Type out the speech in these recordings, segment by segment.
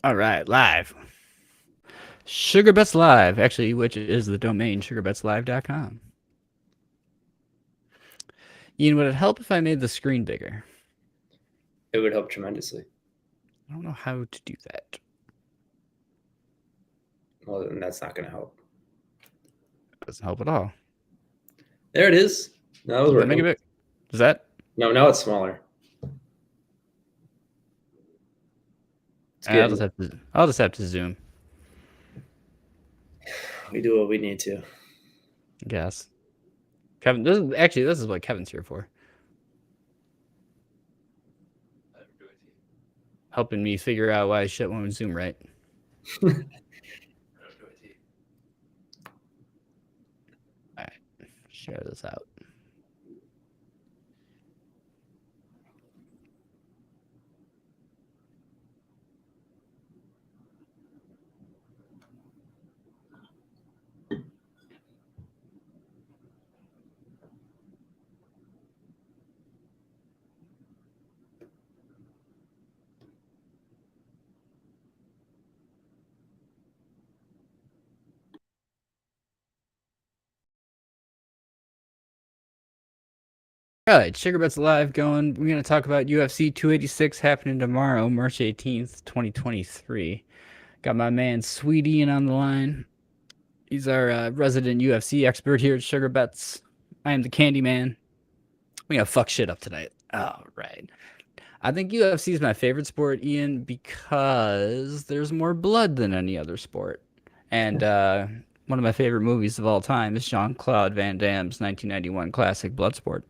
All right, live. SugarBets Live, actually, which is the domain sugarbetslive.com. Ian, would it help if I made the screen bigger? It would help tremendously. I don't know how to do that. Well, then that's not going to help. It doesn't help at all. There it is. No, that was Does that make it working. big? Does that? No, now it's smaller. It's I'll good. just have to. I'll just have to zoom. We do what we need to. I guess. Kevin, this is what Kevin's here for. Helping me figure out why shit won't zoom right. All right, share this out. All right, SugarBets Live going. We're going to talk about UFC 286 happening tomorrow, March 18th, 2023. Got my man Sweet Ian on the line. He's our resident UFC expert here at SugarBets. I am the Candyman. We're going to fuck shit up tonight. All right. I think UFC is my favorite sport, Ian, because there's more blood than any other sport. And one of my favorite movies of all time is Jean-Claude Van Damme's 1991 classic Bloodsport.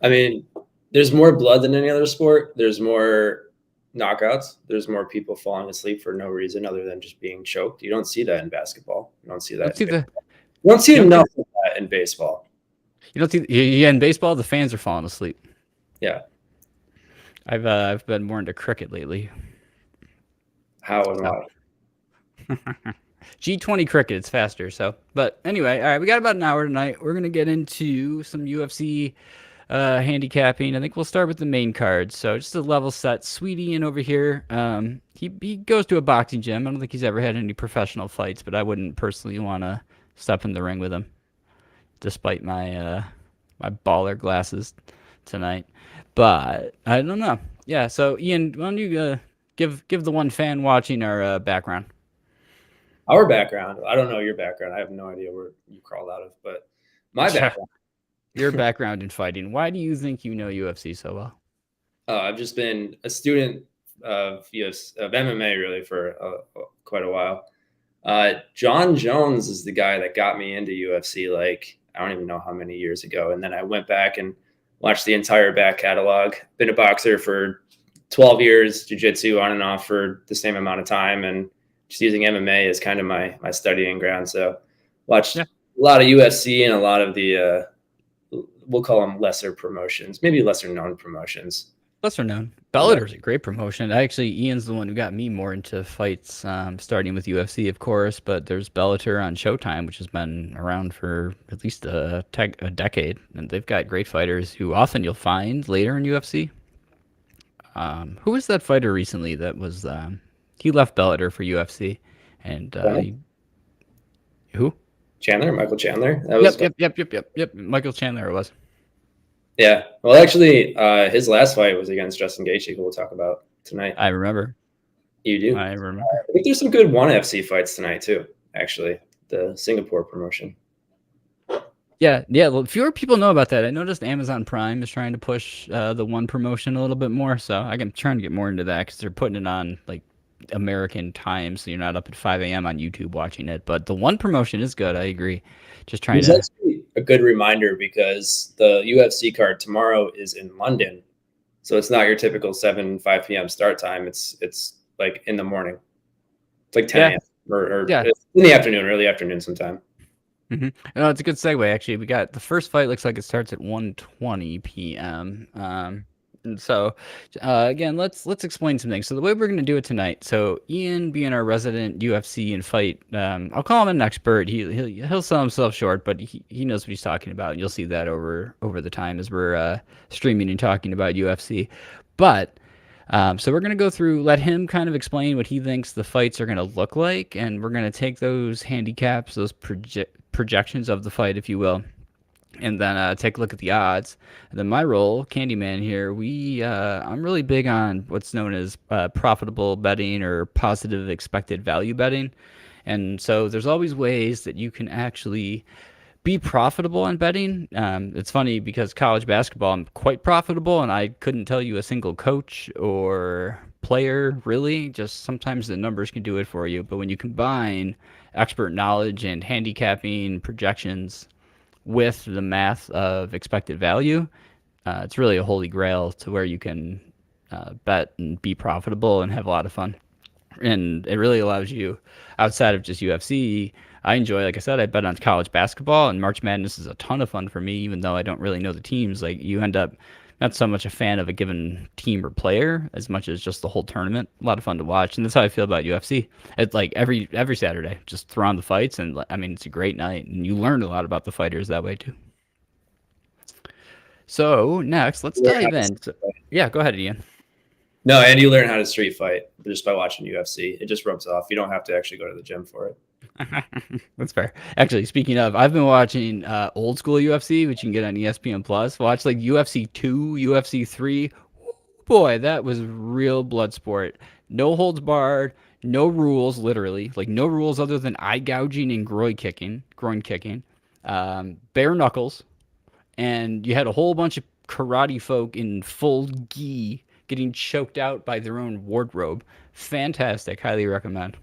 I mean, there's more blood than any other sport. There's more knockouts. There's more people falling asleep for no reason other than just being choked. You don't see that in basketball. You don't see that. You don't see enough of that in baseball. You don't see. Yeah, in baseball, the fans are falling asleep. Yeah. I've been more into cricket lately. How and why? G20 cricket, it's faster. So, but anyway, all right, we got about an hour tonight. We're gonna get into some UFC handicapping. I think we'll start with the main card. So just a level set. Sweet Ian over here. He goes to a boxing gym. I don't think he's ever had any professional fights, but I wouldn't personally want to step in the ring with him, despite my my baller glasses tonight. But I don't know. Yeah. So Ian, why don't you give the one fan watching our background? Our background. I don't know your background. I have no idea where you crawled out of, but my background. Your background in fighting. Why do you think you know UFC so well? I've just been a student of MMA really for quite a while. John Jones is the guy that got me into UFC. Like I don't even know how many years ago, and then I went back and watched the entire back catalog. Been a boxer for 12 years, jiu-jitsu on and off for the same amount of time, and just using MMA as kind of my studying ground. So watched a lot of UFC and a lot of the we'll call them lesser promotions, maybe lesser known promotions. Lesser known. Bellator's a great promotion. Ian's the one who got me more into fights, starting with UFC, of course, but there's Bellator on Showtime, which has been around for at least a decade, and they've got great fighters who often you'll find later in UFC. Who was that fighter recently that was, he left Bellator for UFC, and who? Michael Chandler. That was yep. Michael Chandler it was. Yeah. Well, actually, his last fight was against Justin Gaethje, who we'll talk about tonight. I remember. You do? I remember. I think there's some good ONE FC fights tonight, too, actually. The Singapore promotion. Yeah. Well, fewer people know about that. I noticed Amazon Prime is trying to push the ONE promotion a little bit more, so I'm trying to get more into that because they're putting it on, like, American time, so you're not up at 5 a.m. on YouTube watching it. But the ONE promotion is good. I agree. Just trying to. Actually a good reminder because the UFC card tomorrow is in London, so it's not your typical 5 p.m. start time. It's like in the morning. It's like 10 a.m. or in the afternoon, early afternoon sometime. Mm-hmm. No, it's a good segue. Actually, we got the first fight. Looks like it starts at 1:20 p.m. And so, again, let's explain some things. So the way we're going to do it tonight. So Ian, being our resident UFC and fight, I'll call him an expert. He'll sell himself short, but he knows what he's talking about. And you'll see that over the time as we're streaming and talking about UFC. But So we're going to go through, let him kind of explain what he thinks the fights are going to look like, and we're going to take those handicaps, those projections of the fight, if you will, and then take a look at the odds. And then my role, Candyman here, I'm really big on what's known as profitable betting or positive expected value betting. And so there's always ways that you can actually be profitable on betting. It's funny because college basketball, I'm quite profitable, and I couldn't tell you a single coach or player really. Just sometimes the numbers can do it for you. But when you combine expert knowledge and handicapping projections with the math of expected value, it's really a holy grail to where you can bet and be profitable and have a lot of fun. And it really allows you, outside of just UFC, I enjoy, like I said, I bet on college basketball, and March Madness is a ton of fun for me, even though I don't really know the teams. Like, you end up not so much a fan of a given team or player as much as just the whole tournament. A lot of fun to watch, and that's how I feel about UFC. It's like every Saturday, just throw on the fights, and I mean, it's a great night, and you learn a lot about the fighters that way too. So next, let's Learn how dive to in. street fight. Yeah, go ahead, Ian. No, and you learn how to street fight just by watching UFC. It just rubs off. You don't have to actually go to the gym for it. That's fair. Actually, speaking of, I've been watching old school UFC, which you can get on ESPN Plus. Watch like UFC 2, UFC 3. Boy, that was real blood sport. No holds barred, no rules, literally. Like no rules other than eye gouging and groin kicking, bare knuckles, and you had a whole bunch of karate folk in full gi getting choked out by their own wardrobe. Fantastic. Highly recommend.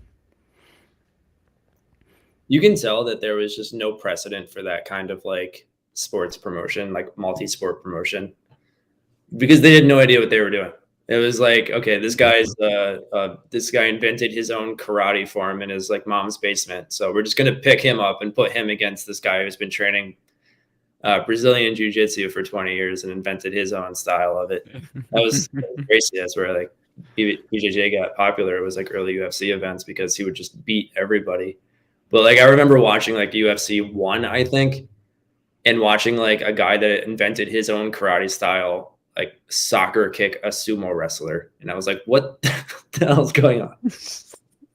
You can tell that there was just no precedent for that kind of like sports promotion, like multi-sport promotion, because they had no idea what they were doing. It was like, okay, this guy invented his own karate form in his like mom's basement, so we're just gonna pick him up and put him against this guy who's been training Brazilian jiu-jitsu for 20 years and invented his own style of it. That was crazy. That's where like BJJ got popular. It was like early UFC events because he would just beat everybody. But like I remember watching like UFC 1, I think, and watching like a guy that invented his own karate style, like soccer kick a sumo wrestler, and I was like, "What the hell's going on?"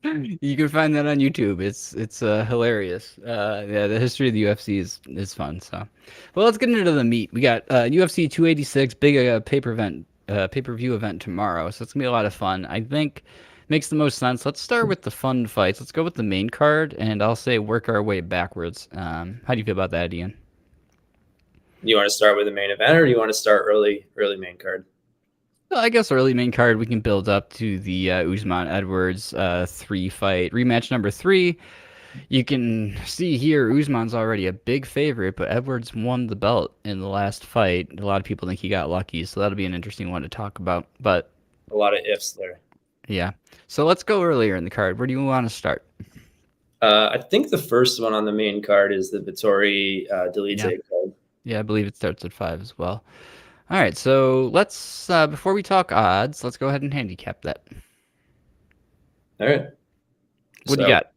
You can find that on YouTube. It's hilarious. Yeah, the history of the UFC is fun. So, well, let's get into the meat. We got UFC 286, big pay-per-view event tomorrow. So it's gonna be a lot of fun. I think makes the most sense. Let's start with the fun fights. Let's go with the main card, and I'll say work our way backwards. How do you feel about that, Ian? You want to start with the main event, or do you want to start early main card? Well, I guess early main card we can build up to the Usman Edwards 3 fight rematch number 3. You can see here Usman's already a big favorite, but Edwards won the belt in the last fight. A lot of people think he got lucky, so that'll be an interesting one to talk about. But A lot of ifs there. yeah, so let's go earlier in the card. Where do you want to start? I think the first one on the main card is the Vittori Delice card. Yeah, I believe it starts at 5 as well. All right, so let's before we talk odds, let's go ahead and handicap that. All right. What do you got?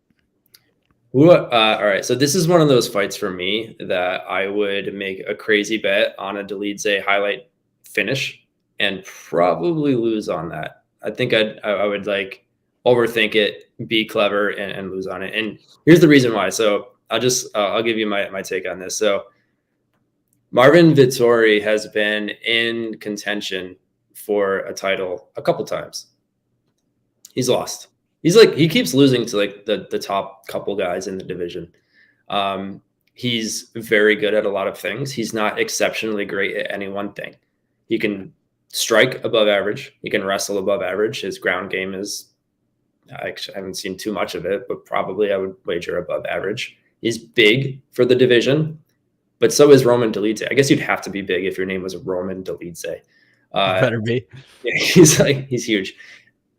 All right. So this is one of those fights for me that I would make a crazy bet on a Delice highlight finish and probably lose on that. I think I would like overthink it, be clever, and lose on it. And here's the reason why. So I'll give you my take on this. So Marvin Vittori has been in contention for a title a couple times. He's lost. He keeps losing to like the top couple guys in the division. He's very good at a lot of things. He's not exceptionally great at any one thing. He can strike above average. He can wrestle above average. His ground game is, I haven't seen too much of it, but probably I would wager above average. He's big for the division, but so is Roman Delice. I guess you'd have to be big if your name was Roman Delice. Better be. Yeah, he's huge.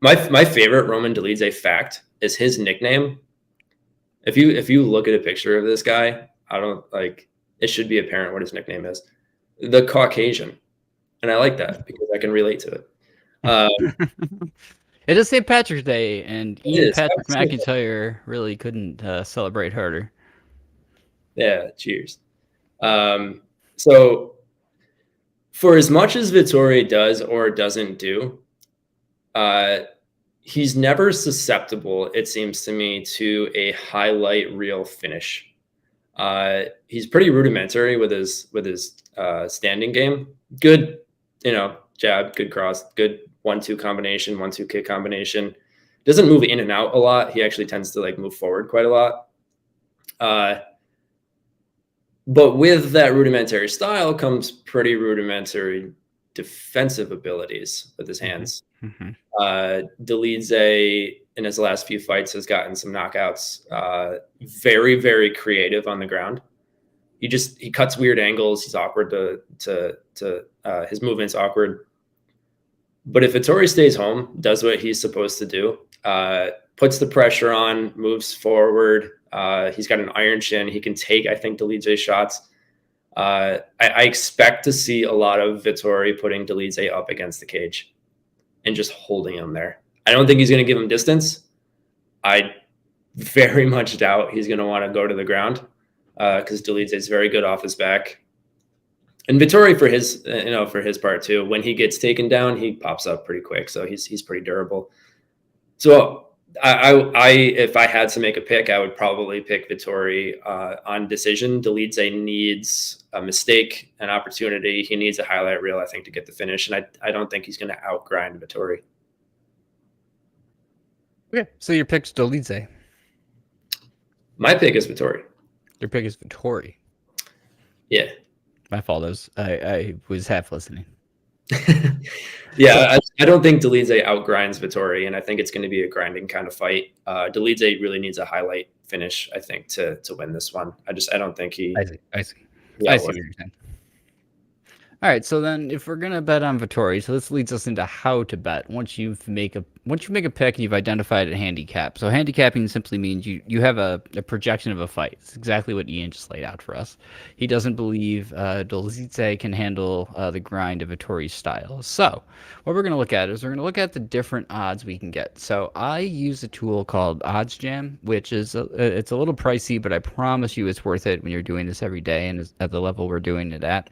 My favorite Roman Delice fact is his nickname. If you look at a picture of this guy, I don't like it should be apparent what his nickname is. The Caucasian. And I like that because I can relate to it. It is St. Patrick's Day, and Ian is. Patrick McIntyre really couldn't celebrate harder. Yeah, cheers. So for as much as Vittori does or doesn't do, Uh, he's never susceptible, it seems to me, to a highlight reel finish. He's pretty rudimentary with his standing game. Good, jab, good cross, good 1-2 combination, 1-2 kick combination. Doesn't move in and out a lot. He actually tends to like move forward quite a lot. But with that rudimentary style comes pretty rudimentary defensive abilities with his hands. Mm-hmm. Delize in his last few fights has gotten some knockouts. Very, very creative on the ground. He cuts weird angles. He's awkward to his movement's awkward. But if Vettori stays home, does what he's supposed to do, puts the pressure on, moves forward. He's got an iron chin. He can take, I think, Delize shots. I expect to see a lot of Vettori putting Delize up against the cage and just holding him there. I don't think he's going to give him distance. I very much doubt he's going to want to go to the ground because Delize is very good off his back. And Vettori, for his part too, when he gets taken down, he pops up pretty quick. So he's pretty durable. So I if I had to make a pick, I would probably pick Vettori on decision. Delize needs a mistake, an opportunity. He needs a highlight reel, I think, to get the finish. And I don't think he's going to outgrind Vettori. Okay, so your pick's Delize. My pick is Vettori. Your pick is Vettori. Yeah. My fault. I was half listening. Yeah, I don't think Delize outgrinds Vettori, and I think it's going to be a grinding kind of fight. Delize really needs a highlight finish, I think, to win this one. I don't think he. I see. Yeah, I see what you're saying. All right, so then if we're gonna bet on Vettori, so this leads us into how to bet. Once you make a pick and you've identified a handicap. So handicapping simply means you have a projection of a fight. It's exactly what Ian just laid out for us. He doesn't believe Delize can handle the grind of Vettori's style. So what we're gonna look at is we're gonna look at the different odds we can get. So I use a tool called Odds Jam, which is it's a little pricey, but I promise you it's worth it when you're doing this every day and at the level we're doing it at.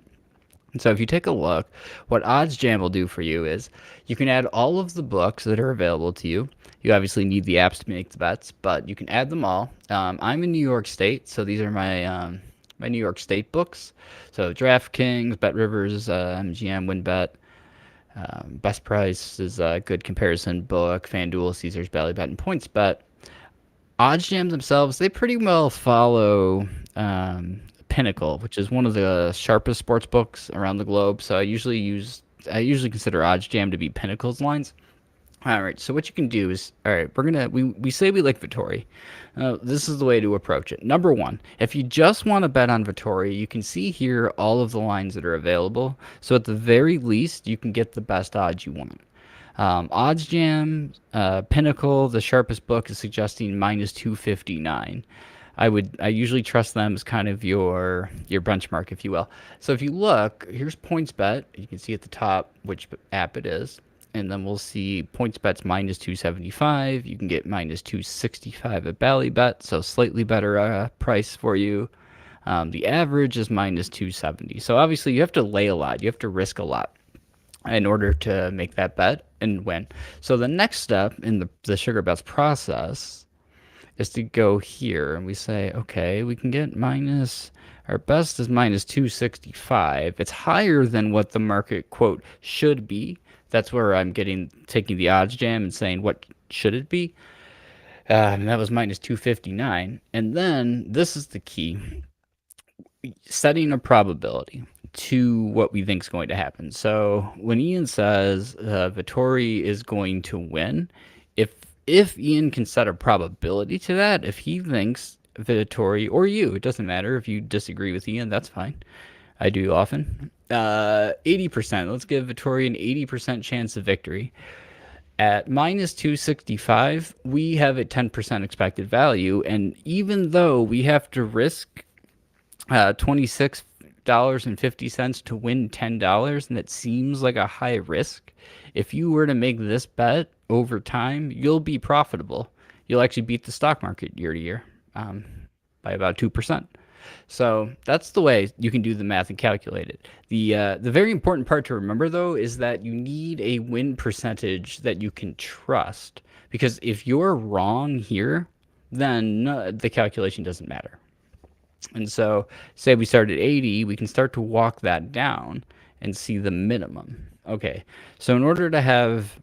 And so if you take a look, what Odds Jam will do for you is you can add all of the books that are available to you. You obviously need the apps to make the bets, but you can add them all. I'm in New York State, so these are my my New York State books. So DraftKings, BetRivers, MGM, WinBet. Best Price is a good comparison book. FanDuel, Caesars, Ballybet, and PointsBet. Odds Jams themselves, they pretty well follow Pinnacle, which is one of the sharpest sports books around the globe. So I usually consider Odds Jam to be Pinnacle's lines. All right, so what you can do is, all right, we say we like Vettori. This is the way to approach it. Number one, if you just want to bet on Vettori, you can see here all of the lines that are available. So at the very least, you can get the best odds you want. Odds Jam, Pinnacle, the sharpest book is suggesting minus 259. I usually trust them as kind of your benchmark, if you will. So if you look, here's PointsBet. You can see at the top which app it is. And then we'll see PointsBet's minus 275. You can get minus 265 at Ballybet, so slightly better price for you. The average is minus 270. So obviously you have to lay a lot. You have to risk a lot in order to make that bet and win. So the next step in the Sugar Bets process is to go here and we say, okay, we can get our best is minus 265. It's higher than what the market quote should be. That's where I'm taking the Odds Jam and saying, what should it be? And that was minus 259. And then this is the key, setting a probability to what we think is going to happen. So when Ian says Vettori is going to win, if Ian can set a probability to that, if he thinks Vettori, or you, it doesn't matter if you disagree with Ian, that's fine. I do often. 80%. Let's give Vettori an 80% chance of victory. At minus 265, we have a 10% expected value, and even though we have to risk $26.50 to win $10, and it seems like a high risk, if you were to make this bet over time, you'll be profitable. You'll actually beat the stock market year to year by about 2%. So that's the way you can do the math and calculate it. The very important part to remember though is that you need a win percentage that you can trust, because if you're wrong here, then the calculation doesn't matter. And so, say we start at 80, we can start to walk that down and see the minimum. Okay, so in order to have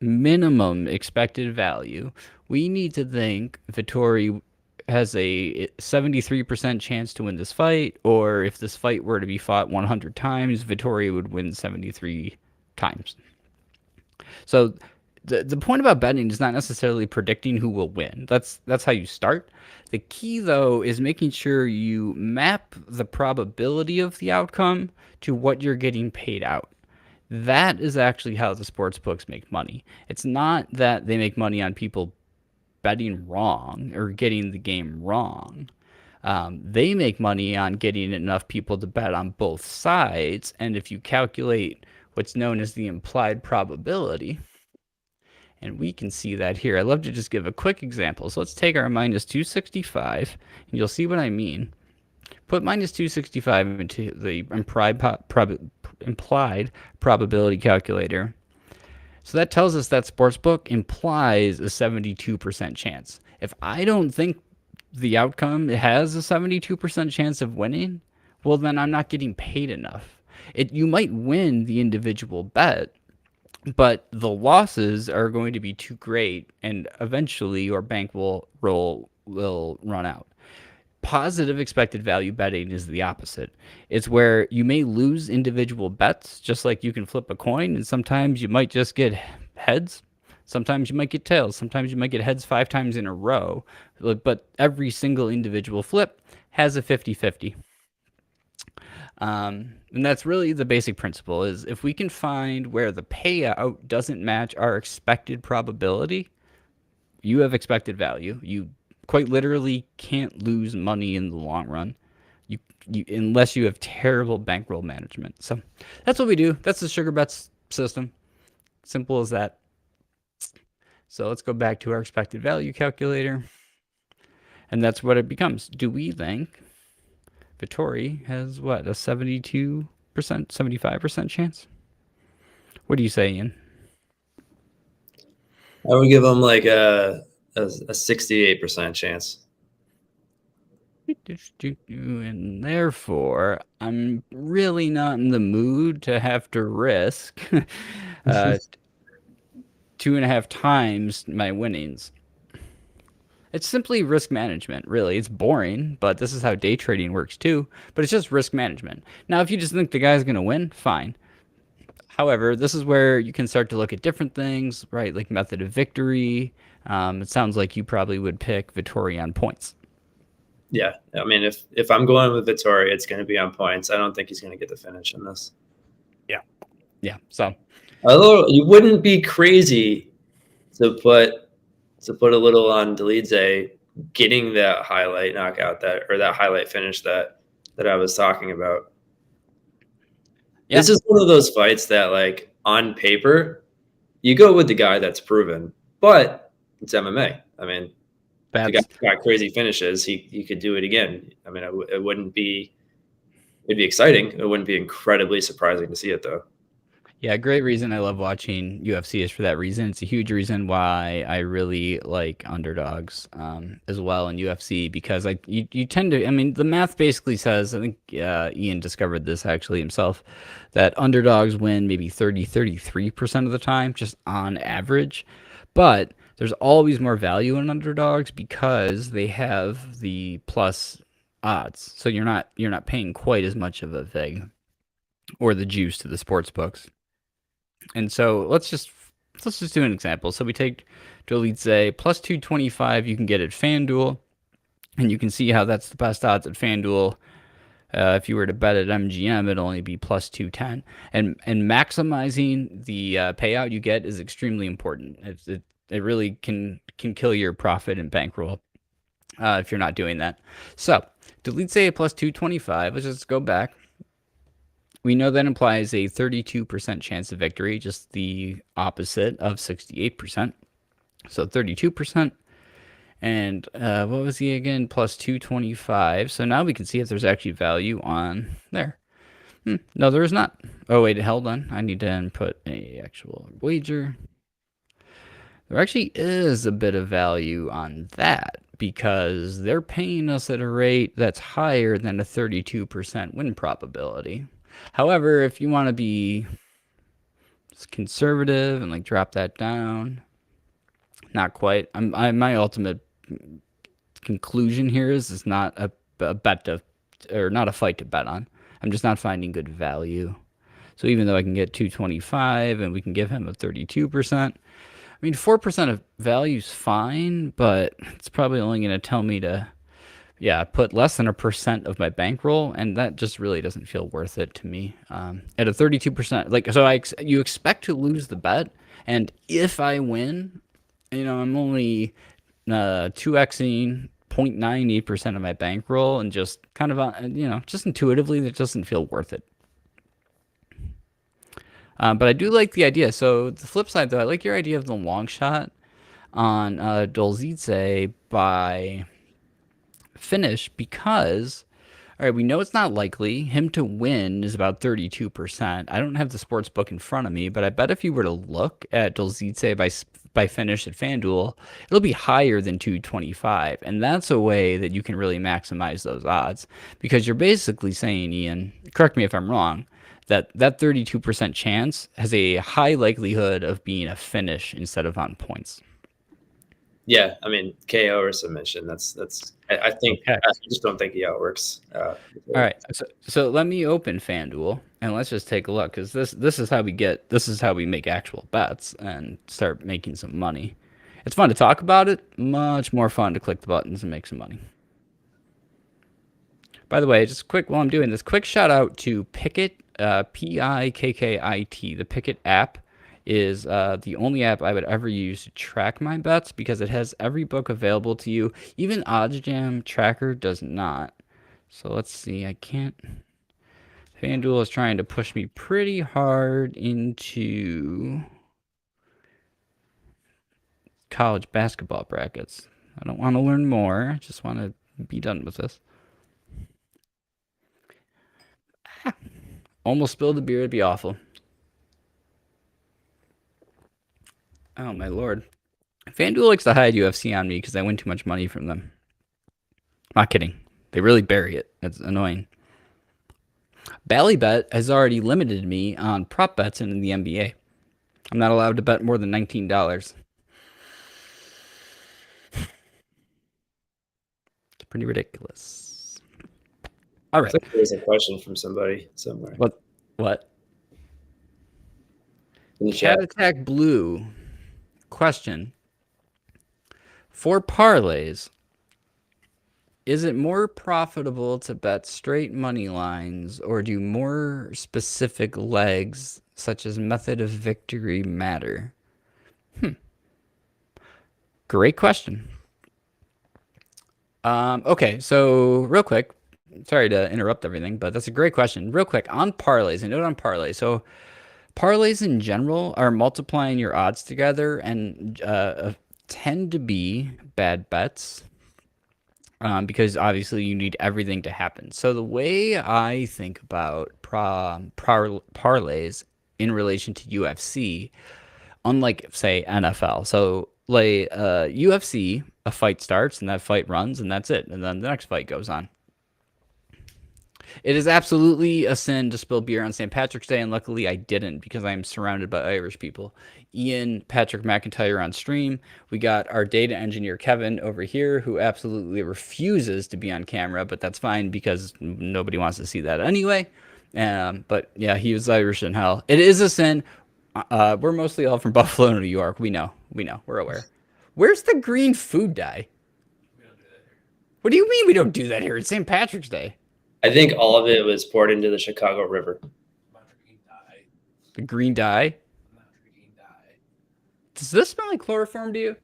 minimum expected value, we need to think Vittori has a 73% chance to win this fight, or if this fight were to be fought 100 times, Vittori would win 73 times. So the point about betting is not necessarily predicting who will win. That's how you start. The key though is making sure you map the probability of the outcome to what you're getting paid out. That is actually how the sports books make money. It's not that they make money on people betting wrong or getting the game wrong. They make money on getting enough people to bet on both sides. And if you calculate what's known as the implied probability, and we can see that here. I'd love to just give a quick example. So let's take our minus 265, and you'll see what I mean. Put minus 265 into the implied probability calculator. So that tells us that sportsbook implies a 72% chance. If I don't think the outcome has a 72% chance of winning, well, then I'm not getting paid enough. You might win the individual bet, but the losses are going to be too great, and eventually your bank will run out. Positive expected value betting is the opposite. It's where you may lose individual bets, just like you can flip a coin, and sometimes you might just get heads. Sometimes you might get tails. Sometimes you might get heads 5 times in a row. But every single individual flip has a 50-50. And that's really the basic principle, is if we can find where the payout doesn't match our expected probability, you have expected value. You quite literally can't lose money in the long run, unless you have terrible bankroll management. So that's what we do. That's the sugar bets system. Simple as that. So let's go back to our expected value calculator. And that's what it becomes. Do we think Vittori has what, a 72%, 75% chance? What do you say, Ian? I would give him like a 68% chance. And therefore, I'm really not in the mood to have to risk 2.5 times my winnings. It's simply risk management, really. It's boring, but this is how day trading works too. But it's just risk management. Now, if you just think the guy's going to win, fine. However, this is where you can start to look at different things, right? Like method of victory. It sounds like you probably would pick Vittori on points. Yeah, I mean, if I'm going with Vittori, it's going to be on points. I don't think he's going to get the finish in this. Yeah. So you wouldn't be crazy to put a little on Delidze getting that highlight knockout that highlight finish that I was talking about. Yeah. This is one of those fights that, like, on paper, you go with the guy that's proven, but it's MMA. I mean, the guy got crazy finishes. He could do it again. I mean, it wouldn't be. It'd be exciting. It wouldn't be incredibly surprising to see it, though. Yeah, great reason I love watching UFC is for that reason. It's a huge reason why I really like underdogs as well in UFC, because you tend to, I mean, the math basically says, I think Ian discovered this actually himself, that underdogs win maybe 33% of the time, just on average. But there's always more value in underdogs because they have the plus odds. So you're not paying quite as much of a vig or the juice to the sports books. And so let's just do an example. So we take Dolidze plus 225 you can get at FanDuel, and you can see how that's the best odds at FanDuel. If you were to bet at MGM, it'd only be plus 210. And maximizing the payout you get is extremely important. It really can kill your profit and bankroll if you're not doing that. So Dolidze plus 225. Let's just go back. We know that implies a 32% chance of victory, just the opposite of 68%. So 32%. And what was he again? Plus 225. So now we can see if there's actually value on there. No, there is not. Oh, wait, hold on. I need to input a actual wager. There actually is a bit of value on that because they're paying us at a rate that's higher than a 32% win probability. However, if you want to be conservative and like drop that down, not quite. My ultimate conclusion here is it's not a bet to, or not a fight to bet on. I'm just not finding good value. So even though I can get 225 and we can give him a 32%, I mean 4% of value is fine, but it's probably only going to tell me to put less than a percent of my bankroll, and that just really doesn't feel worth it to me. At a 32%, like so, you expect to lose the bet, and if I win, I'm only 2xing 0.98% of my bankroll, and just kind of just intuitively, that doesn't feel worth it. But I do like the idea. So the flip side, though, I like your idea of the long shot on Dolzitze by finish because, all right, we know it's not likely. Him to win is about 32%. I don't have the sports book in front of me, but I bet if you were to look at Dolzitze by finish at FanDuel, it'll be higher than 225. And that's a way that you can really maximize those odds because you're basically saying, Ian, correct me if I'm wrong, that 32% chance has a high likelihood of being a finish instead of on points. Yeah, I mean KO or submission. That's. I think Okay. I just don't think he outworks. All right. So let me open FanDuel and let's just take a look because this is how we make actual bets and start making some money. It's fun to talk about it. Much more fun to click the buttons and make some money. By the way, just quick while I'm doing this, quick shout out to Pickit, Pikkit. The Pickit app is the only app I would ever use to track my bets because it has every book available to you. Even OddsJam Tracker does not. So let's see. I can't. FanDuel is trying to push me pretty hard into college basketball brackets. I don't want to learn more. I just want to be done with this. Almost spilled the beer. It'd be awful. Oh, my lord. FanDuel likes to hide UFC on me because I win too much money from them. Not kidding. They really bury it. It's annoying. Ballybet has already limited me on prop bets in the NBA. I'm not allowed to bet more than $19. It's pretty ridiculous. All right. There's a question from somebody somewhere. What? In the Cat chat. Attack Blue. Question. For parlays, is it more profitable to bet straight money lines or do more specific legs, such as method of victory, matter? Great question. Okay, so real quick, sorry to interrupt everything, but that's a great question. Real quick, on parlays, a note on parlays. So parlays in general are multiplying your odds together and tend to be bad bets. Because obviously you need everything to happen. So the way I think about parlays in relation to UFC, unlike say NFL, so like UFC, a fight starts and that fight runs and that's it, and then the next fight goes on. It is absolutely a sin to spill beer on St. Patrick's Day, and luckily I didn't because I am surrounded by Irish people. Ian, Patrick McIntyre on stream. We got our data engineer Kevin over here, who absolutely refuses to be on camera, but that's fine because nobody wants to see that anyway. But yeah, he was Irish in hell. It is a sin. We're mostly all from Buffalo, New York. We know, we're aware. Where's the green food dye? What do you mean we don't do that here? It's St. Patrick's Day. I think all of it was poured into the Chicago River. The green dye? Does this smell like chloroform to you?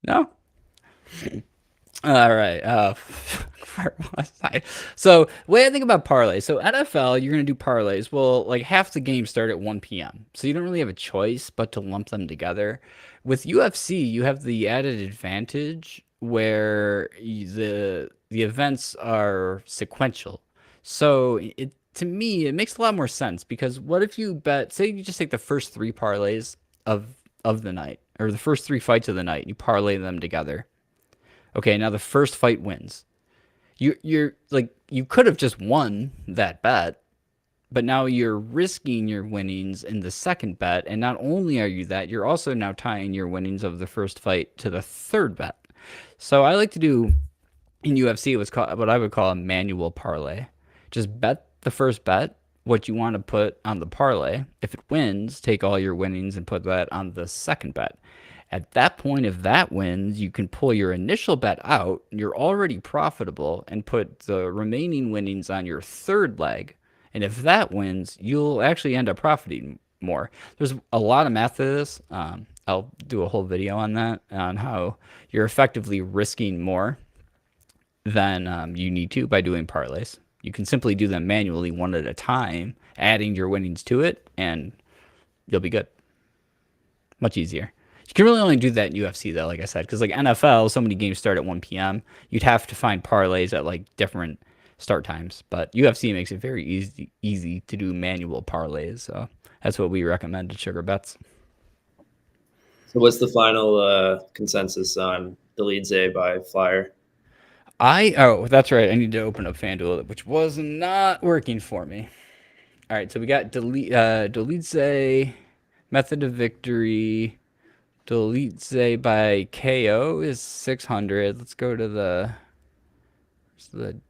No? All right. So, the way I think about parlays. So, NFL, you're going to do parlays. Well, like half the games start at 1 p.m. So, you don't really have a choice but to lump them together. With UFC, you have the added advantage where the events are sequential. So, to me, it makes a lot more sense because what if you bet, say you just take the first three parlays of of the night or the first three fights of the night, you parlay them together. Okay, now the first fight wins. You're like you could have just won that bet, but now you're risking your winnings in the second bet, and not only are you that, you're also now tying your winnings of the first fight to the third bet. So I like to do in UFC what's called what I would call a manual parlay. Just bet the first bet what you want to put on the parlay. If it wins, take all your winnings and put that on the second bet. At that point, if that wins, you can pull your initial bet out. You're already profitable and put the remaining winnings on your third leg. And if that wins, you'll actually end up profiting more. There's a lot of math to this. I'll do a whole video on that, on how you're effectively risking more than you need to by doing parlays. You can simply do them manually one at a time, adding your winnings to it, and you'll be good. Much easier. You can really only do that in UFC though, like I said, because like NFL, so many games start at 1 p.m. You'd have to find parlays at like different start times, but UFC makes it very easy to do manual parlays. So that's what we recommend at Sugar Bets. So what's the final consensus on the lead A by Flyer? That's right. I need to open up FanDuel, which was not working for me. All right, so we got Delize, method of victory. Delize by KO is 600. Let's go to the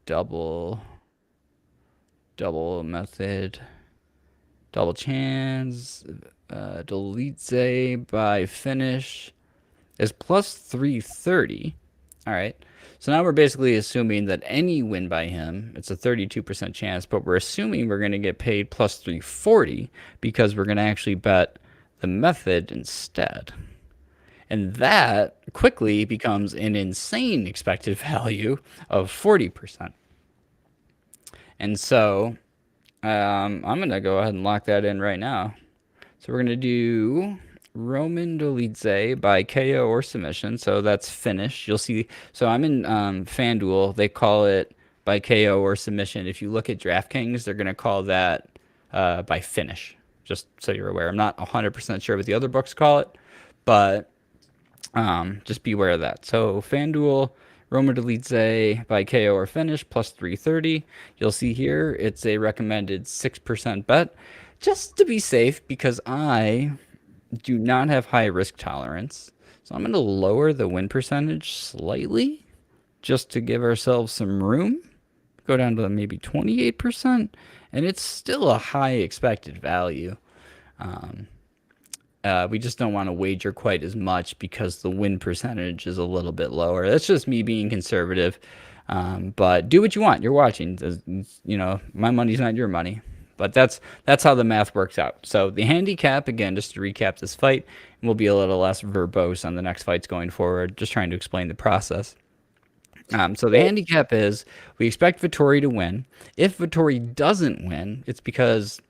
double method. Double chance. Delize by finish is plus 330. All right. So now we're basically assuming that any win by him, it's a 32% chance, but we're assuming we're going to get paid plus 340 because we're going to actually bet the method instead. And that quickly becomes an insane expected value of 40%. And so I'm going to go ahead and lock that in right now. So we're going to do Roman Dolidze by KO or submission. So that's finish. You'll see. So I'm in FanDuel. They call it by KO or submission. If you look at DraftKings, they're going to call that by finish. Just so you're aware. I'm not 100% sure what the other books call it, but just be aware of that. So FanDuel, Roman Dolidze by KO or finish plus 330. You'll see here it's a recommended 6% bet. Just to be safe, because I do not have high risk tolerance. So I'm going to lower the win percentage slightly just to give ourselves some room. Go down to maybe 28%. And it's still a high expected value. We just don't want to wager quite as much because the win percentage is a little bit lower. That's just me being conservative. But do what you want. You're watching. You know, my money's not your money. But that's how the math works out. So the handicap, again, just to recap this fight, and we'll be a little less verbose on the next fights going forward, just trying to explain the process. So the handicap is we expect Vettori to win. If Vettori doesn't win, it's because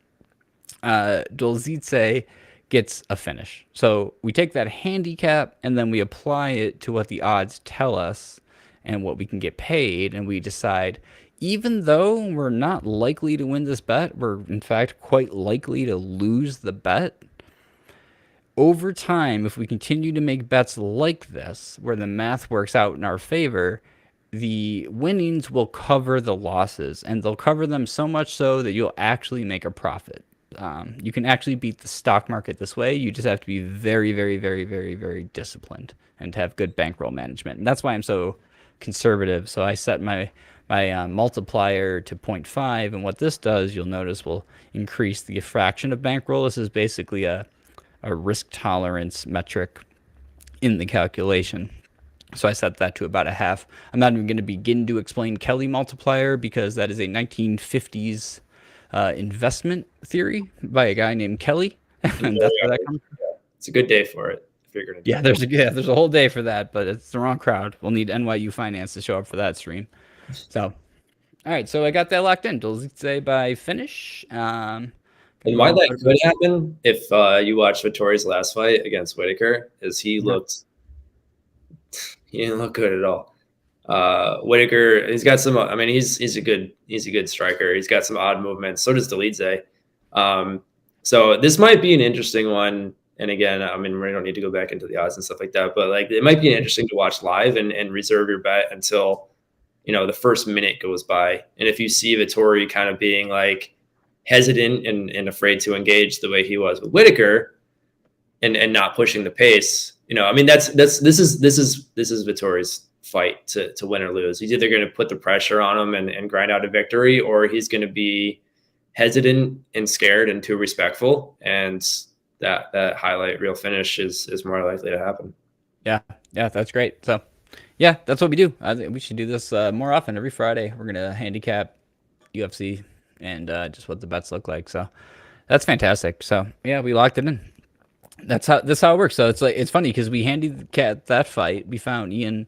Dolzice gets a finish. So we take that handicap and then we apply it to what the odds tell us and what we can get paid, and we decide, even though we're not likely to win this bet, we're in fact quite likely to lose the bet. Over time, if we continue to make bets like this, where the math works out in our favor, the winnings will cover the losses, and they'll cover them so much so that you'll actually make a profit. You can actually beat the stock market this way. You just have to be very, very, very, very, very disciplined and to have good bankroll management. And that's why I'm so conservative. So I set my multiplier to 0.5, and what this does, you'll notice, will increase the fraction of bankroll. This is basically a risk tolerance metric in the calculation. So I set that to about a half. I'm not even going to begin to explain Kelly multiplier because that is a 1950s investment theory by a guy named Kelly, and that's where that comes from. It's a good day for it. If you're gonna do there's a whole day for that, but it's the wrong crowd. We'll need NYU Finance to show up for that stream. So, all right, so I got that locked in. Dulce by finish. Gonna And go why with that Marvin. could happen if you watch Vittori's last fight against Whitaker is Uh-huh. he didn't look good at all. Whitaker, he's got some. I mean, he's a good striker. He's got some odd movements. So does Delize. So this might be an interesting one. And again, I mean, we don't need to go back into the odds and stuff like that, but like it might be interesting to watch live and reserve your bet until the first minute goes by. And if you see Vittori kind of being like hesitant and afraid to engage the way he was with Whitaker and not pushing the pace, I mean this is Vittori's fight to win or lose. He's either going to put the pressure on him and grind out a victory, or he's going to be hesitant and scared and too respectful, and that highlight reel finish is more likely to happen. Yeah, yeah, that's great. So, yeah, that's what we do. I think we should do this more often. Every Friday, we're gonna handicap UFC and just what the bets look like. So that's fantastic. So yeah, we locked it in. That's how it works. So it's funny because we handicapped that fight. We found Ian,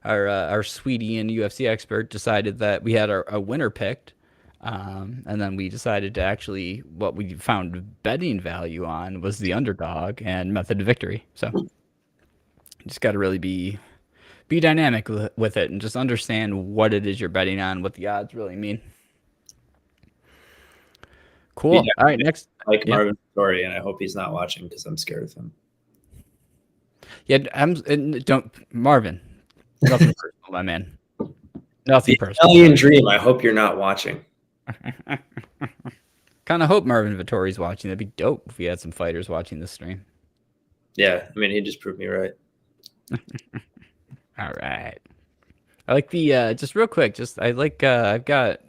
our sweet Ian UFC expert, decided that we had a winner picked. And then we decided to actually what we found betting value on was the underdog and method of victory. So you just got to really be dynamic with it and just understand what it is you're betting on, what the odds really mean. Yeah, Cool. All right, next. like Yeah, Marvin Story, and I hope he's not watching because I'm scared of him. yeah. Don't Marvin. Nothing personal, my man. Nothing The personal. Italian Dream. I hope you're not watching. Kind of hope Marvin Vittori's watching. That'd be dope if we had some fighters watching this stream. Yeah, I mean, he just proved me right. All right. I like the just real quick. Just I like I've got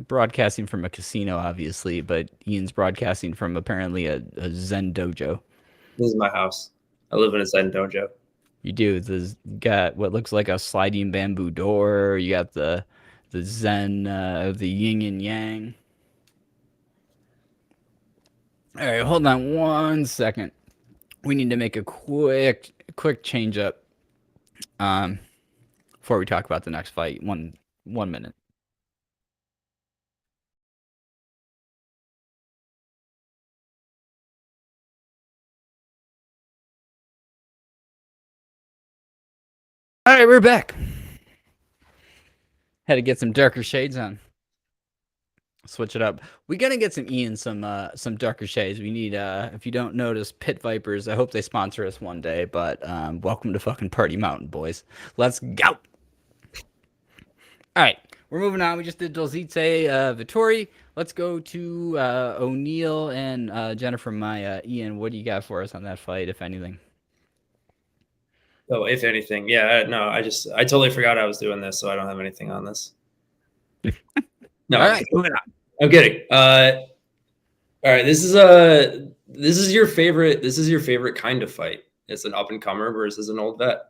broadcasting from a casino, obviously, but Ian's broadcasting from apparently a Zen dojo. This is my house. I live in a Zen dojo. You do. There's got what looks like a sliding bamboo door. You got the Zen of the yin and yang. All right, hold on 1 second. We need to make a quick change up um, before we talk about the next fight. One minute. All right, we're back. Had to get some darker shades on. Switch it up. We gotta get some Ian some darker shades. We need if you don't notice, Pit Vipers. I hope they sponsor us one day. But welcome to fucking Party Mountain, boys. Let's go. All right, we're moving on. We just did Dolzice Vittori. Let's go to O'Neal and Jennifer Maya. Ian, what do you got for us on that fight, if anything? Oh, if anything, yeah. No, I totally forgot I was doing this, so I don't have anything on this. No, All right, moving on. I'm kidding. All right, this is your favorite. This is your favorite kind of fight. It's an up and comer versus an old vet.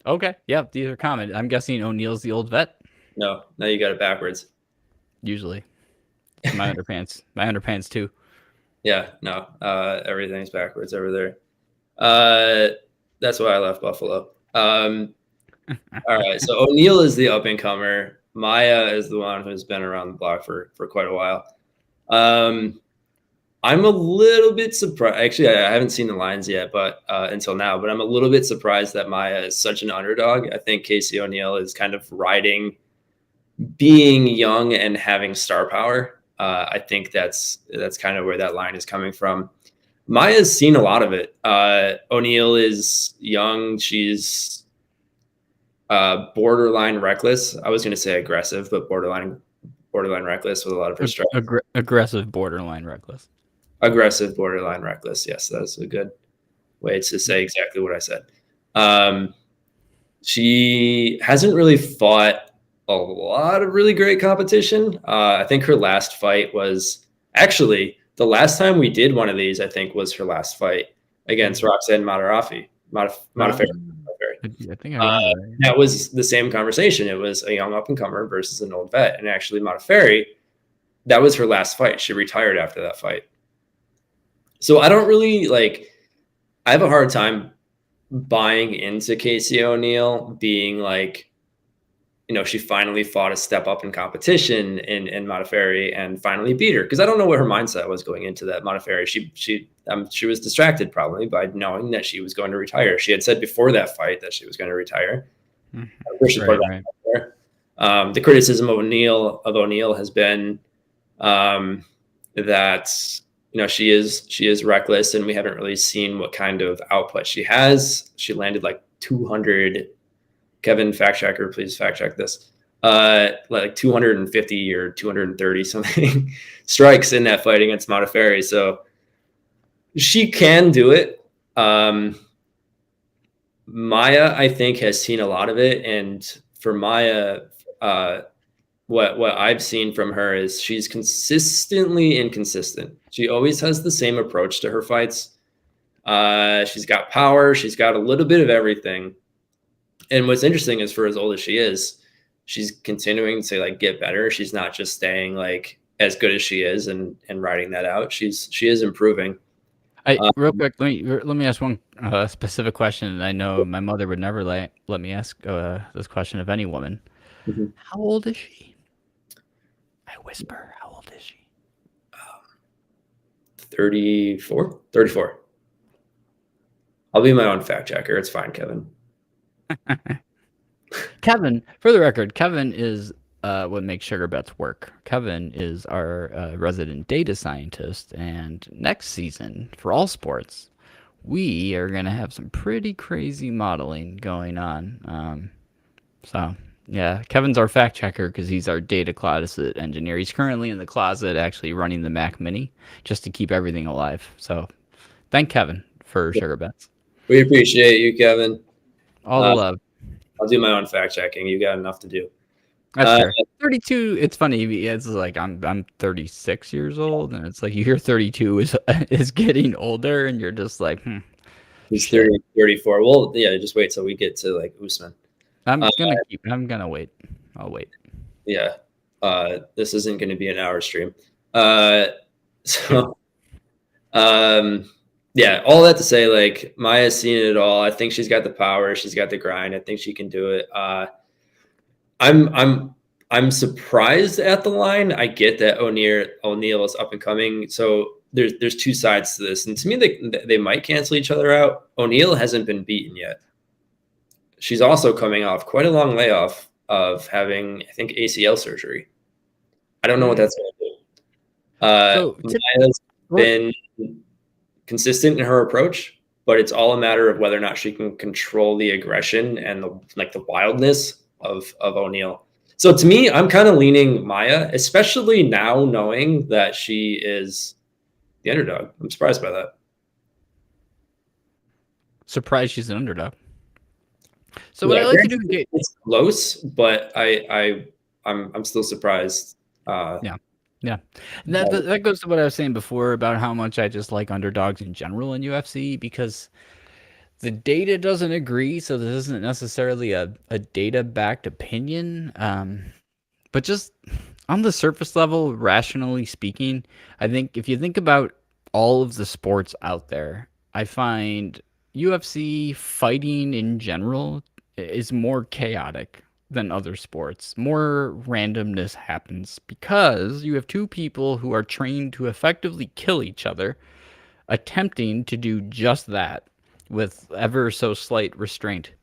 Okay, yeah, these are common. I'm guessing O'Neal's the old vet. No, now you got it backwards. Usually, it's my underpants. My underpants too. Yeah, no, everything's backwards over there. That's why I left Buffalo. All right, so O'Neal is the up and comer. Maya is the one who's been around the block for quite a while. I'm a little bit surprised. Actually, I haven't seen the lines yet, but until now, but I'm a little bit surprised that Maya is such an underdog. I think Casey O'Neal is kind of riding being young and having star power. I think that's kind of where that line is coming from. Maya's seen a lot of it. O'Neal is young. She's borderline reckless. I was going to say aggressive, but borderline reckless with a lot of her strength. Aggressive, borderline reckless. Aggressive, borderline reckless. Yes, that's a good way to say exactly what I said. She hasn't really fought a lot of really great competition. I think her last fight was actually the last time we did one of these. I think was her last fight against Roxanne Modafferi. I think I remember. That was the same conversation. It was a young up and comer versus an old vet, and actually Modafferi, that was her last fight. She retired after that fight. So I don't really I have a hard time buying into Casey O'Neal being she finally fought a step up in competition in Modafferi and finally beat her. Because I don't know what her mindset was going into that Modafferi. She was distracted probably by knowing that she was going to retire. She had said before that fight that she was going to retire. She put Right, it right. out there. The criticism of O'Neal has been that she is reckless, and we haven't really seen what kind of output she has. She landed like 200. Kevin, fact checker, please fact check this. Like 250 or 230 something strikes in that fight against Modafferi. So she can do it. Maya, I think, has seen a lot of it, and for Maya, what I've seen from her is she's consistently inconsistent. She always has the same approach to her fights. She's got power. She's got a little bit of everything. And what's interesting is, for as old as she is, she's continuing to like get better. She's not just staying like as good as she is and riding that out. She is improving. Real quick, let me ask one specific question. And I know my mother would never let me ask this question of any woman. Mhm. How old is she? I whisper, how old is she? 34. 34. I'll be my own fact checker. It's fine, Kevin. Kevin, for the record, Kevin is what makes Sugar Bets work. Kevin is our resident data scientist, and next season for all sports, we are gonna have some pretty crazy modeling going on. So yeah, Kevin's our fact checker because he's our data closet engineer. He's currently in the closet actually running the Mac Mini just to keep everything alive. So thank Kevin for Sugar Bets. We appreciate you, Kevin. All the love. I'll do my own fact checking. You got enough to do. That's fair. 32. It's funny. It's like I'm 36 years old, and it's like you hear 32 is is getting older, and you're just like, He's shit. 30, 34. Well, yeah, just wait till we get to like Usman. I'm gonna wait. I'll wait. Yeah. This isn't going to be an hour stream. So, yeah, all that to say, like, Maya's seen it all. I think she's got the power. She's got the grind. I think she can do it. I'm surprised at the line. I get that O'Neal is up and coming. So there's two sides to this, and to me, they might cancel each other out. O'Neal hasn't been beaten yet. She's also coming off quite a long layoff of having, I think, ACL surgery. I don't know what that's going to do. Maya's been consistent in her approach, but it's all a matter of whether or not she can control the aggression and the wildness of O'Neal. So to me, I'm kind of leaning Maya, especially now knowing that she is the underdog. I'm surprised by that. Surprised she's an underdog. So Yeah, what I like to do, it's close, but I'm still surprised. Yeah. That goes to what I was saying before about how much I just like underdogs in general in UFC, because the data doesn't agree, so this isn't necessarily a data-backed opinion. But just on the surface level, rationally speaking, I think if you think about all of the sports out there, I find UFC fighting in general is more chaotic than other sports. More randomness happens because you have two people who are trained to effectively kill each other, attempting to do just that with ever so slight restraint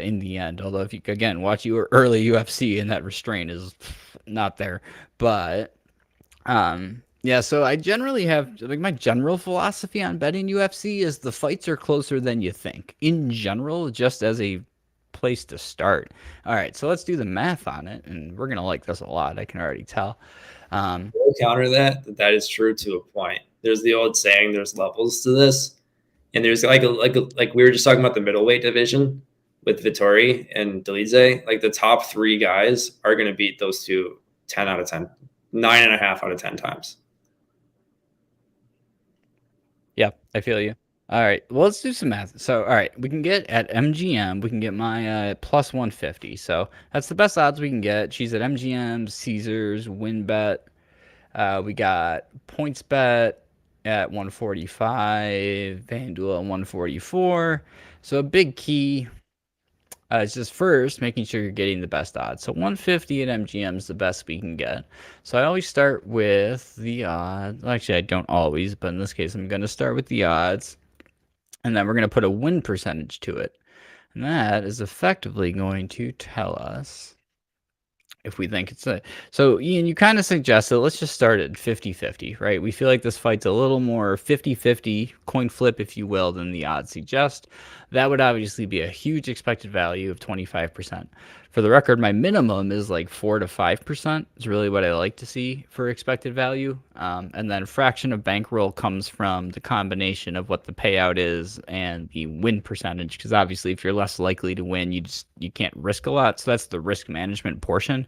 in the end. Although if you again watch your early UFC and that restraint is not there, but yeah. So I generally have like my general philosophy on betting UFC is the fights are closer than you think in general, just as a place to start. All right, so let's do the math on it, and we're gonna like this a lot. I can already tell. We'll counter that is true to a point. There's the old saying, there's levels to this, and there's like we were just talking about the middleweight division with Vittori and Delize. Like the top three guys are going to beat those two 10 out of 10, 9.5 out of 10 times. Yeah, I feel you. All right, well, let's do some math. So, all right, we can get at MGM, we can get my plus 150. So that's the best odds we can get. She's at MGM, Caesars, WinBet. We got PointsBet at 145, FanDuel at 144. So a big key It's just first making sure you're getting the best odds. So 150 at MGM is the best we can get. So I always start with the odds. Actually, I don't always, but in this case, I'm going to start with the odds. And then we're going to put a win percentage to it. And that is effectively going to tell us if we think it's a. So, Ian, you kind of suggested let's just start at 50-50, right? We feel like this fight's a little more 50-50 coin flip, if you will, than the odds suggest. That would obviously be a huge expected value of 25%. For the record, my minimum is like 4 to 5% is really what I like to see for expected value. And then fraction of bankroll comes from the combination of what the payout is and the win percentage. Because obviously, if you're less likely to win, you can't risk a lot. So that's the risk management portion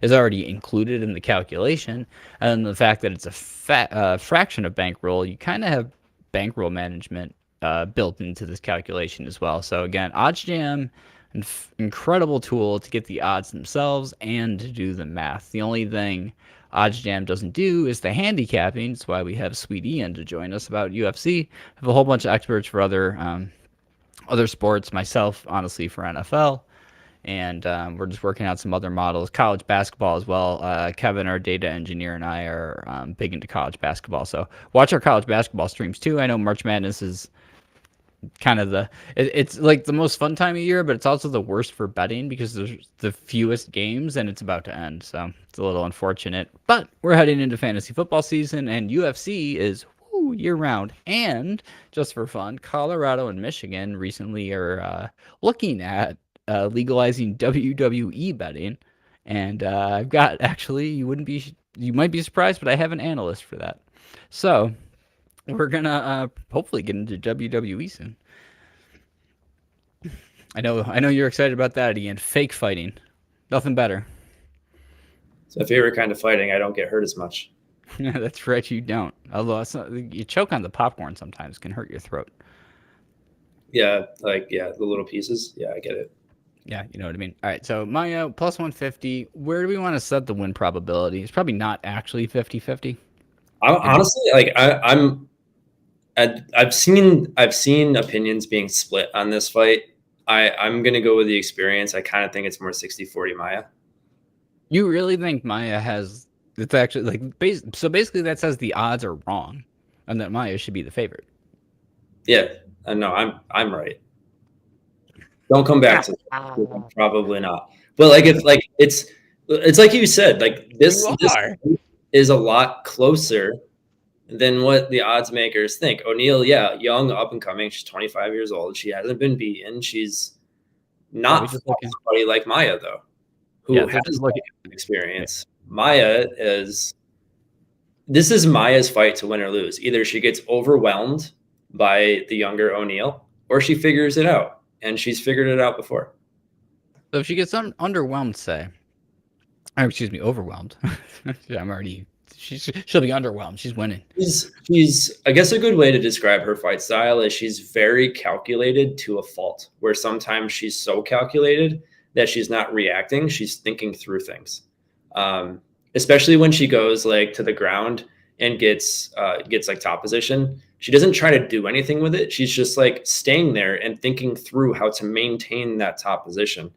is already included in the calculation. And the fact that it's a fraction of bankroll, you kind of have bankroll management built into this calculation as well. So again, OddsJam, incredible tool to get the odds themselves and to do the math. The only thing OddsJam doesn't do is the handicapping. That's why we have Sweet Ian to join us about UFC. I have a whole bunch of experts for other sports. Myself, honestly, for NFL. And we're just working out some other models, college basketball as well. Kevin, our data engineer, and I are big into college basketball. So watch our college basketball streams too. I know March Madness is kind of it's like the most fun time of year, but it's also the worst for betting because there's the fewest games and it's about to end. So it's a little unfortunate. But we're heading into fantasy football season, and UFC is year round. And just for fun, Colorado and Michigan recently are looking at legalizing WWE betting. And I've got actually, you might be surprised, but I have an analyst for that. So we're gonna hopefully get into WWE soon. I know you're excited about that, Ian. Fake fighting, nothing better. It's my favorite kind of fighting. I don't get hurt as much. Yeah, that's right. You don't. Although you choke on the popcorn sometimes, can hurt your throat. Yeah, the little pieces. Yeah, I get it. Yeah, you know what I mean. All right, so Maya plus 150. Where do we want to set the win probability? It's probably not actually 50-50. Honestly, I've seen opinions being split on this fight. I'm gonna go with the experience. I kind of think it's more 60-40 Maya. You really think Maya has? It's actually like so basically that says the odds are wrong, and that Maya should be the favorite. Yeah, no, I'm right. Don't come back to that. Probably not. But it's like you said, like this is a lot closer than what the odds makers think. O'Neal, yeah, young, up and coming. She's 25 years old. She hasn't been beaten. She's not somebody like Maya though, who has experience. Yeah. Maya this is Maya's fight to win or lose. Either she gets overwhelmed by the younger O'Neal, or she figures it out. And she's figured it out before. So if she gets underwhelmed, say, or excuse me, overwhelmed. I'm already. She'll be underwhelmed. She's winning. She's. I guess a good way to describe her fight style is she's very calculated to a fault. Where sometimes she's so calculated that she's not reacting; she's thinking through things. Especially when she goes like to the ground and gets like top position. She doesn't try to do anything with it. She's just like staying there and thinking through how to maintain that top position.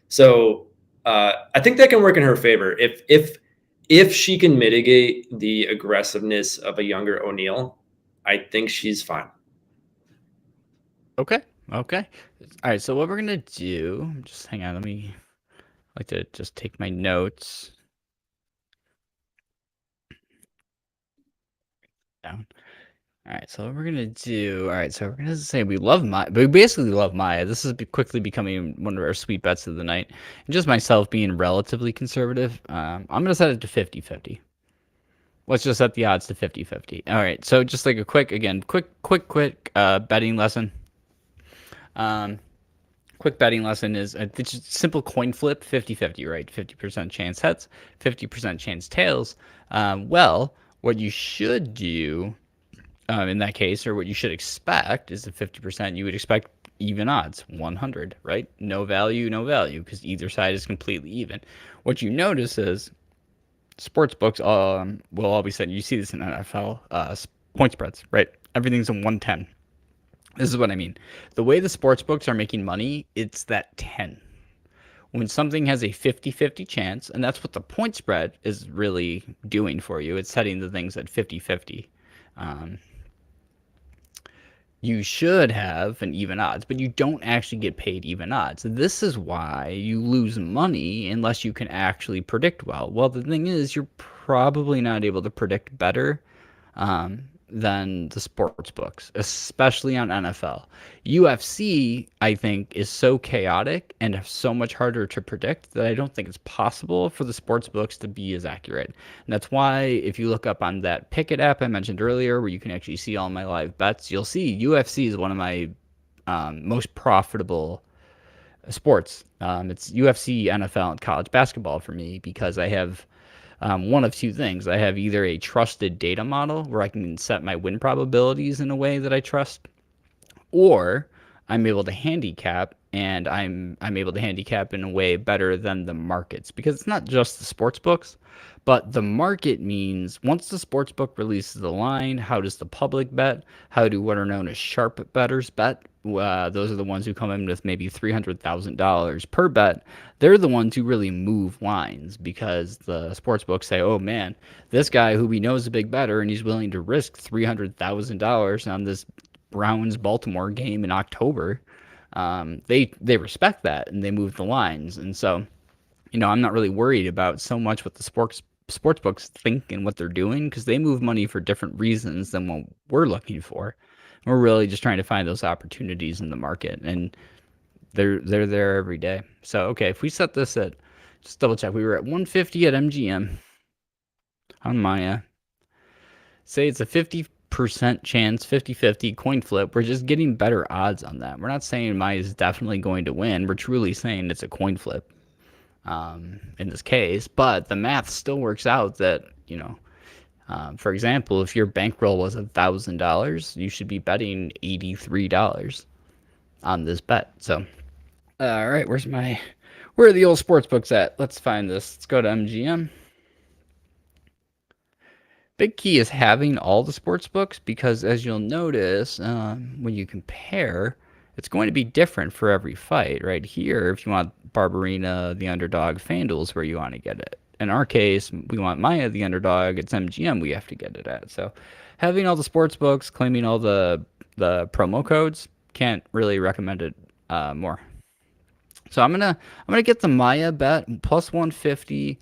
So I think that can work in her favor if she can mitigate the aggressiveness of a younger O'Neal. I think she's fine. Okay. All right. So what we're gonna do? Just hang on. I like to just take my notes down. All right, so what we're gonna do. All right, so we're gonna say we love Maya. We basically love Maya. This is quickly becoming one of our sweet bets of the night. And just myself being relatively conservative, I'm gonna set it to 50-50. Let's just set the odds to 50-50. All right, so just like a quick betting lesson. Quick betting lesson is it's a simple coin flip, 50-50, right? 50% chance heads, 50% chance tails. Well, what you should do. In that case, or what you should expect is the 50%. You would expect even odds, 100, right? No value, because either side is completely even. What you notice is sports books will always say, you see this in NFL, point spreads, right? Everything's a 110. This is what I mean. The way the sports books are making money, it's that 10. When something has a 50-50 chance, and that's what the point spread is really doing for you, it's setting the things at 50-50. Um, you should have an even odds, but you don't actually get paid even odds. This is why you lose money unless you can actually predict well. Well, the thing is, you're probably not able to predict better than the sports books, especially on NFL. UFC, I think, is so chaotic and so much harder to predict that I don't think it's possible for the sports books to be as accurate. And that's why if you look up on that Picket app I mentioned earlier, where you can actually see all my live bets, you'll see UFC is one of my most profitable sports. It's UFC, NFL, and college basketball for me because I have one of two things. I have either a trusted data model where I can set my win probabilities in a way that I trust, or I'm able to handicap, and I'm able to handicap in a way better than the markets, because it's not just the sports books, but the market means once the sports book releases the line, how does the public bet? How do what are known as sharp bettors bet? Those are the ones who come in with maybe $300,000 per bet. They're the ones who really move lines because the sports books say, "Oh man, this guy who we know is a big better and he's willing to risk $300,000 on this Browns Baltimore game in October." They respect that and they move the lines, and so I'm not really worried about so much what the sports books think and what they're doing because they move money for different reasons than what we're looking for. We're really just trying to find those opportunities in the market, and they're there every day. So okay, if we set this at, just double check, we were at 150 at MGM on Maya. Say it's a 50% chance, 50-50 coin flip. We're just getting better odds on that. We're not saying Maya is definitely going to win. We're truly saying it's a coin flip in this case, but the math still works out that, for example, if your bankroll was $1,000, you should be betting $83 on this bet. So, all right, where are the old sports books at? Let's find this. Let's go to MGM. Big key is having all the sports books because, as you'll notice, when you compare, it's going to be different for every fight. Right here, if you want Barberina, the underdog, FanDuel's where you want to get it. In our case, we want Maya, the underdog. It's MGM we have to get it at. So, having all the sports books, claiming all the promo codes, can't really recommend it more. So I'm gonna get the Maya bet plus 150.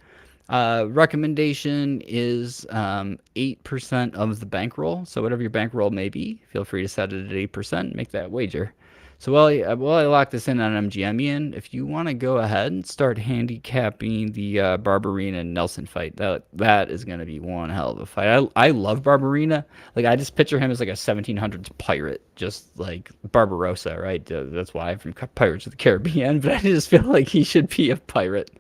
Recommendation is 8% of the bankroll. So whatever your bankroll may be, feel free to set it at 8%. Make that wager. So while I lock this in on MGM, Ian, if you want to go ahead and start handicapping the Barberina and Nelson fight, that is going to be one hell of a fight. I love Barberina. Like, I just picture him as like a 1700s pirate, just like Barbarossa, right? That's why I'm from Pirates of the Caribbean, but I just feel like he should be a pirate.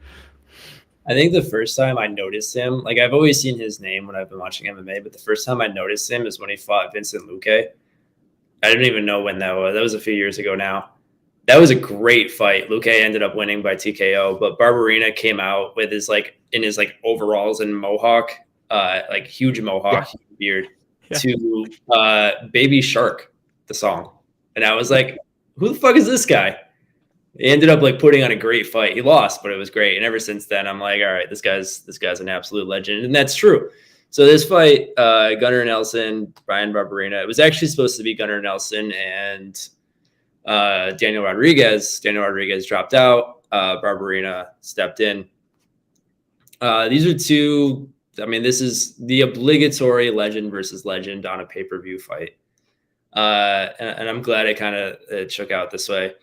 I think the first time I noticed him, like I've always seen his name when I've been watching MMA, but the first time I noticed him is when he fought Vincent Luque. I didn't even know when that was. That was a few years ago now. That was a great fight. Luque ended up winning by TKO, but Barberina came out with his in his overalls and mohawk, like huge mohawk, huge beard, to Baby Shark, the song. And I was like, who the fuck is this guy? He ended up putting on a great fight. He lost, but it was great. And ever since then, I'm like, all right, this guy's an absolute legend. And that's true. So this fight, Gunnar Nelson, Brian Barberina, it was actually supposed to be Gunnar Nelson and Daniel Rodriguez. Daniel Rodriguez dropped out. Barberina stepped in. These are two. I mean, this is the obligatory legend versus legend on a pay-per-view fight. And I'm glad it shook out this way.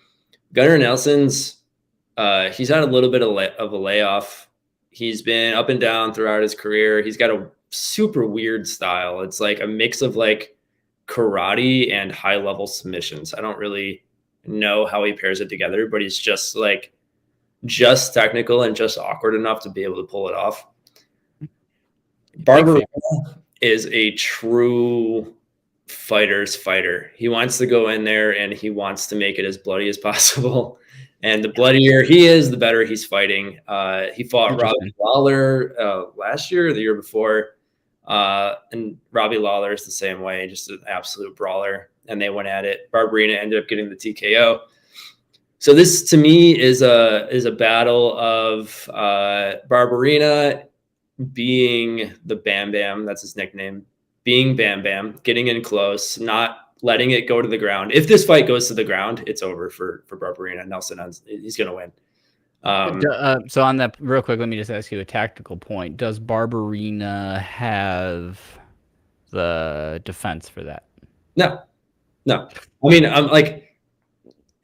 Gunnar Nelson's, he's had a little bit of a layoff. He's been up and down throughout his career. He's got a super weird style. It's like a mix of karate and high level submissions. I don't really know how he pairs it together, but he's just technical and just awkward enough to be able to pull it off. Barberina is a true fighter's fighter. He wants to go in there and he wants to make it as bloody as possible. And the bloodier he is, the better he's fighting. He fought Robbie Lawler last year or the year before. And Robbie Lawler is the same way, just an absolute brawler. And they went at it. Barberina ended up getting the TKO. So this to me is a battle of Barberina being the Bam Bam, that's his nickname, being Bam Bam, getting in close, not letting it go to the ground. If this fight goes to the ground, it's over for Barberina. Nelson, he's going to win. So on that, real quick, let me just ask you a tactical point. Does Barberina have the defense for that? No. I mean, I'm like,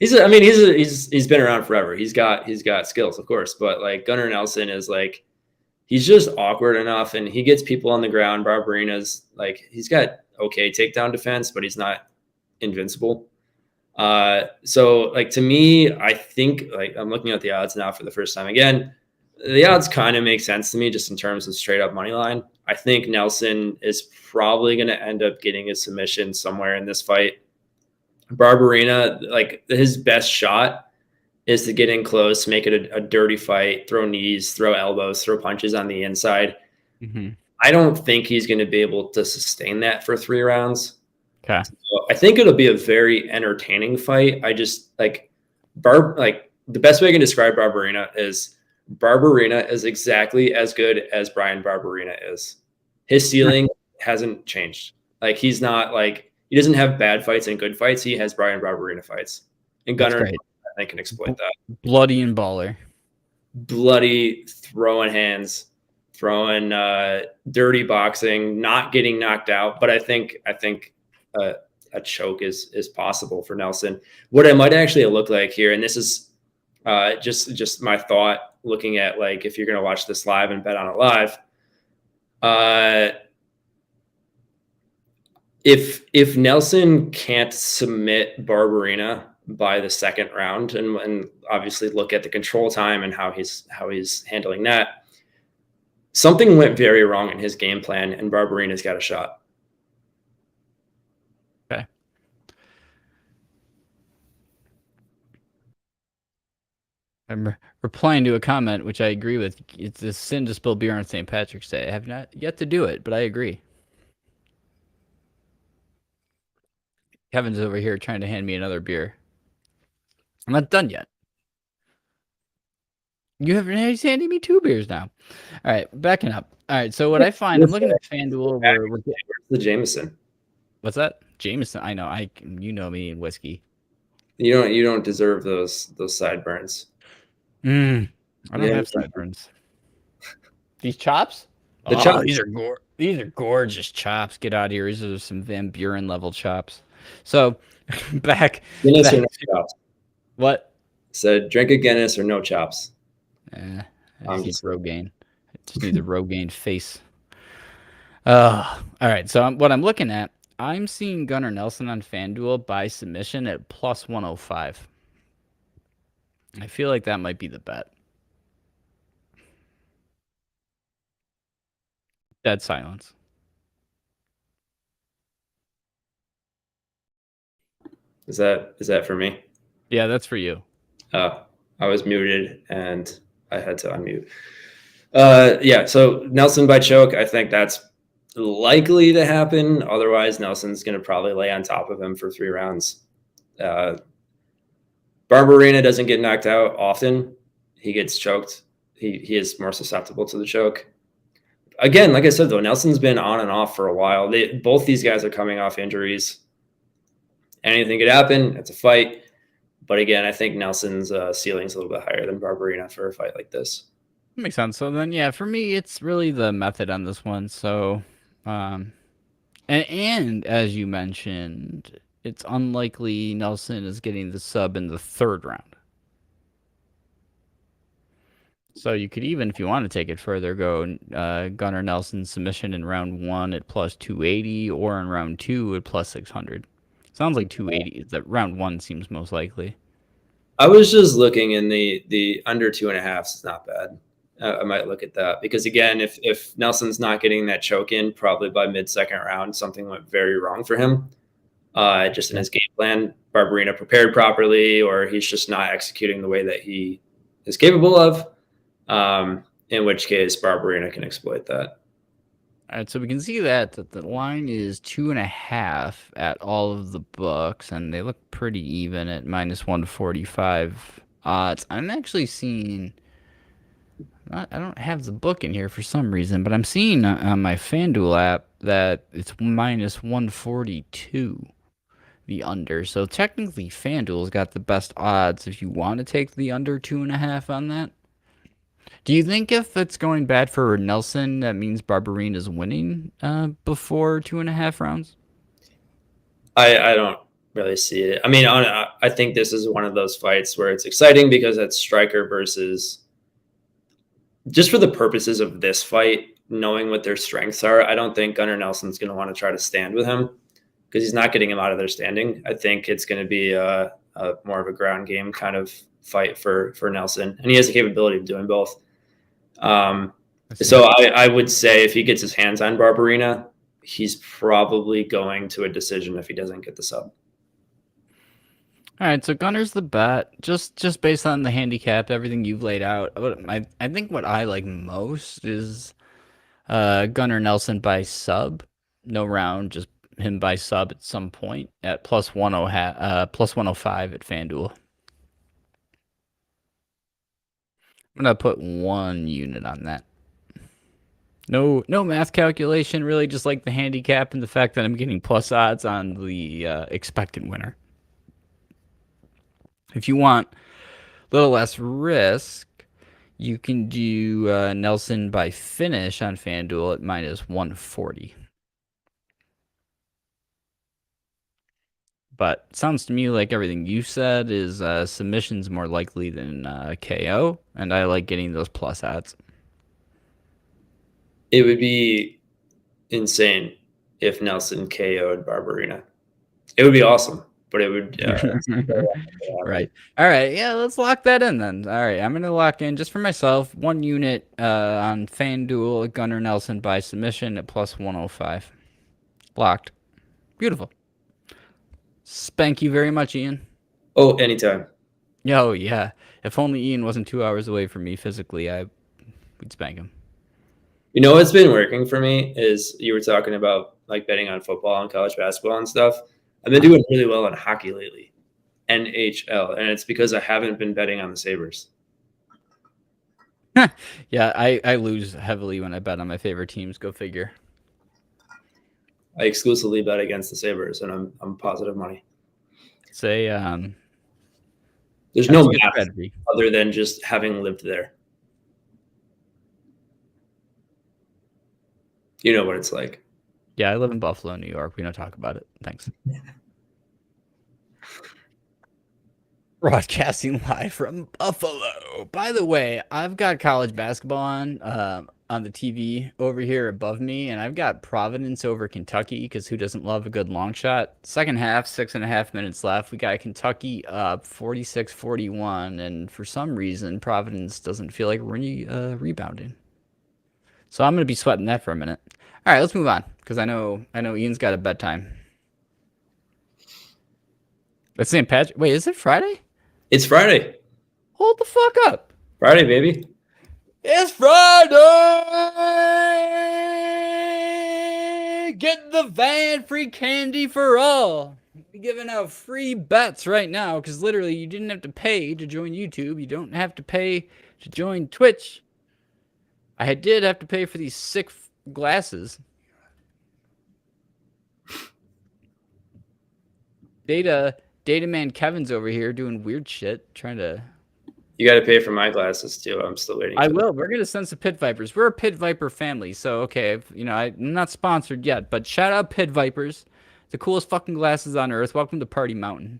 he's been around forever. He's got skills, of course, but like Gunnar Nelson is like, he's just awkward enough, and he gets people on the ground. Barberina's like, he's got okay takedown defense, but he's not invincible. So like to me, I think like I'm looking at the odds now for the first time again. The odds kind of make sense to me just in terms of straight up money line. I think Nelson is probably going to end up getting a submission somewhere in this fight. Barberina, like his best shot is to get in close, make it a dirty fight, throw knees, throw elbows, throw punches on the inside. Mm-hmm. I don't think he's going to be able to sustain that for 3 rounds. Okay. So I think it'll be a very entertaining fight. I just like the best way I can describe Barberina is exactly as good as Brian Barberina is. His ceiling hasn't changed. Like he doesn't have bad fights and good fights. He has Brian Barberina fights. And Gunnar, I think, can exploit that. Bloody and baller. Bloody, throwing hands, throwing dirty boxing, not getting knocked out. But I think a choke is possible for Nelson. What it might actually look like here, and this is just my thought looking at like if you're going to watch this live and bet on it live, if Nelson can't submit Barberina by the second round, and obviously look at the control time and how he's handling that, something went very wrong in his game plan, and Barberina's got a shot. Okay. I'm replying to a comment which I agree with. It's a sin to spill beer on St. Patrick's Day. I have not yet to do it, but I agree. Kevin's over here trying to hand me another beer. I'm not done yet. He's handing me 2 beers now. All right, backing up. All right, so what I find, I'm looking at FanDuel. Where's the Jameson? What's that? Jameson. I know. You know me and whiskey. You don't deserve those sideburns. I don't have sideburns. These chops? Chops. These are gorgeous chops. Get out of here. These are some Van Buren level chops. So back. Guinness or no chops? What? Said drink a Guinness or no chops. I just need Rogaine. I just need the Rogaine face. All right. So what I'm looking at, I'm seeing Gunnar Nelson on FanDuel by submission at plus 105. I feel like that might be the bet. Dead silence. Is that for me? Yeah, that's for you. I was muted and I had to unmute. Yeah, so Nelson by choke, I think that's likely to happen. Otherwise, Nelson's going to probably lay on top of him for 3 rounds. Barberina doesn't get knocked out often. He gets choked. He is more susceptible to the choke. Again, like I said, though, Nelson's been on and off for a while. Both these guys are coming off injuries. Anything could happen. It's a fight. But again, I think Nelson's ceiling is a little bit higher than Barberina for a fight like this. Makes sense. So then, yeah, for me, it's really the method on this one. So, and as you mentioned, it's unlikely Nelson is getting the sub in the 3rd round. So you could even, if you want to take it further, go Gunnar Nelson submission in round 1 at plus 280 or in round 2 at plus 600. Sounds like 280. That round 1 seems most likely. I was just looking in the under 2.5 is not bad. I might look at that because again, if Nelson's not getting that choke in, probably by mid-second round, something went very wrong for him. Just in his game plan, Barberina prepared properly, or he's just not executing the way that he is capable of. In which case, Barberina can exploit that. All right, so we can see that the line is 2.5 at all of the books, and they look pretty even at minus 145 odds. I'm actually seeing. I don't have the book in here for some reason, but I'm seeing on my FanDuel app that it's minus 142 the under. So technically, FanDuel's got the best odds if you want to take the under 2.5 on that. Do you think if it's going bad for Nelson, that means Barberine is winning before 2.5 rounds? I don't really see it. I mean, I think this is one of those fights where it's exciting because it's striker versus, just for the purposes of this fight, knowing what their strengths are. I don't think Gunnar Nelson's going to want to try to stand with him because he's not getting him out of their standing. I think it's going to be a more of a ground game kind of fight for Nelson, and he has the capability of doing both. So I would say if he gets his hands on Barberina, he's probably going to a decision if he doesn't get the sub. All right, so Gunner's the bet. Just based on the handicap, everything you've laid out. I think what I like most is Gunnar Nelson by sub, no round, just him by sub at some point at plus 105 at FanDuel. I'm gonna put 1 unit on that. No math calculation, really, just like the handicap and the fact that I'm getting plus odds on the expected winner. If you want a little less risk, you can do Nelson by finish on FanDuel at minus 140. But it sounds to me like everything you said is submission's more likely than KO, and I like getting those plus odds. It would be insane if Nelson KO'd Barberina. It would be awesome, but it would. Right. All right. Yeah, let's lock that in then. All right. I'm going to lock in just for myself 1 unit on FanDuel, Gunnar Nelson by submission at plus 105. Locked. Beautiful. Spank you very much, Ian. Oh, anytime. Oh, yeah. If only Ian wasn't 2 hours away from me physically, we'd spank him. You know what's been working for me is you were talking about like betting on football and college basketball and stuff. I've been doing really well on hockey lately, NHL, and it's because I haven't been betting on the Sabres. Yeah, I lose heavily when I bet on my favorite teams. Go figure. I exclusively bet against the Sabres, and I'm positive money. Say there's no math other than just having lived there. You know what it's like. Yeah, I live in Buffalo, New York. We don't talk about it. Thanks. Broadcasting live from Buffalo. By the way, I've got college basketball on the TV over here above me, and I've got Providence over Kentucky because who doesn't love a good long shot? Second half, 6.5 minutes left. We got Kentucky up 46-41, and for some reason, Providence doesn't feel like rebounding. So I'm going to be sweating that for a minute. All right, let's move on because I know Ian's got a bedtime. It's St. Patrick. Wait, is it Friday? It's Friday. Hold the fuck up. Friday, baby. It's Friday. Get the van, free candy for all. We're giving out free bets right now because literally you didn't have to pay to join YouTube. You don't have to pay to join Twitch. I did have to pay for these sick glasses. Data man Kevin's over here doing weird shit, trying to. You got to pay for my glasses too. I'm still waiting. I will. We're gonna send some Pit Vipers. We're a Pit Viper family, so okay. I'm not sponsored yet, but shout out Pit Vipers, the coolest fucking glasses on earth. Welcome to Party Mountain.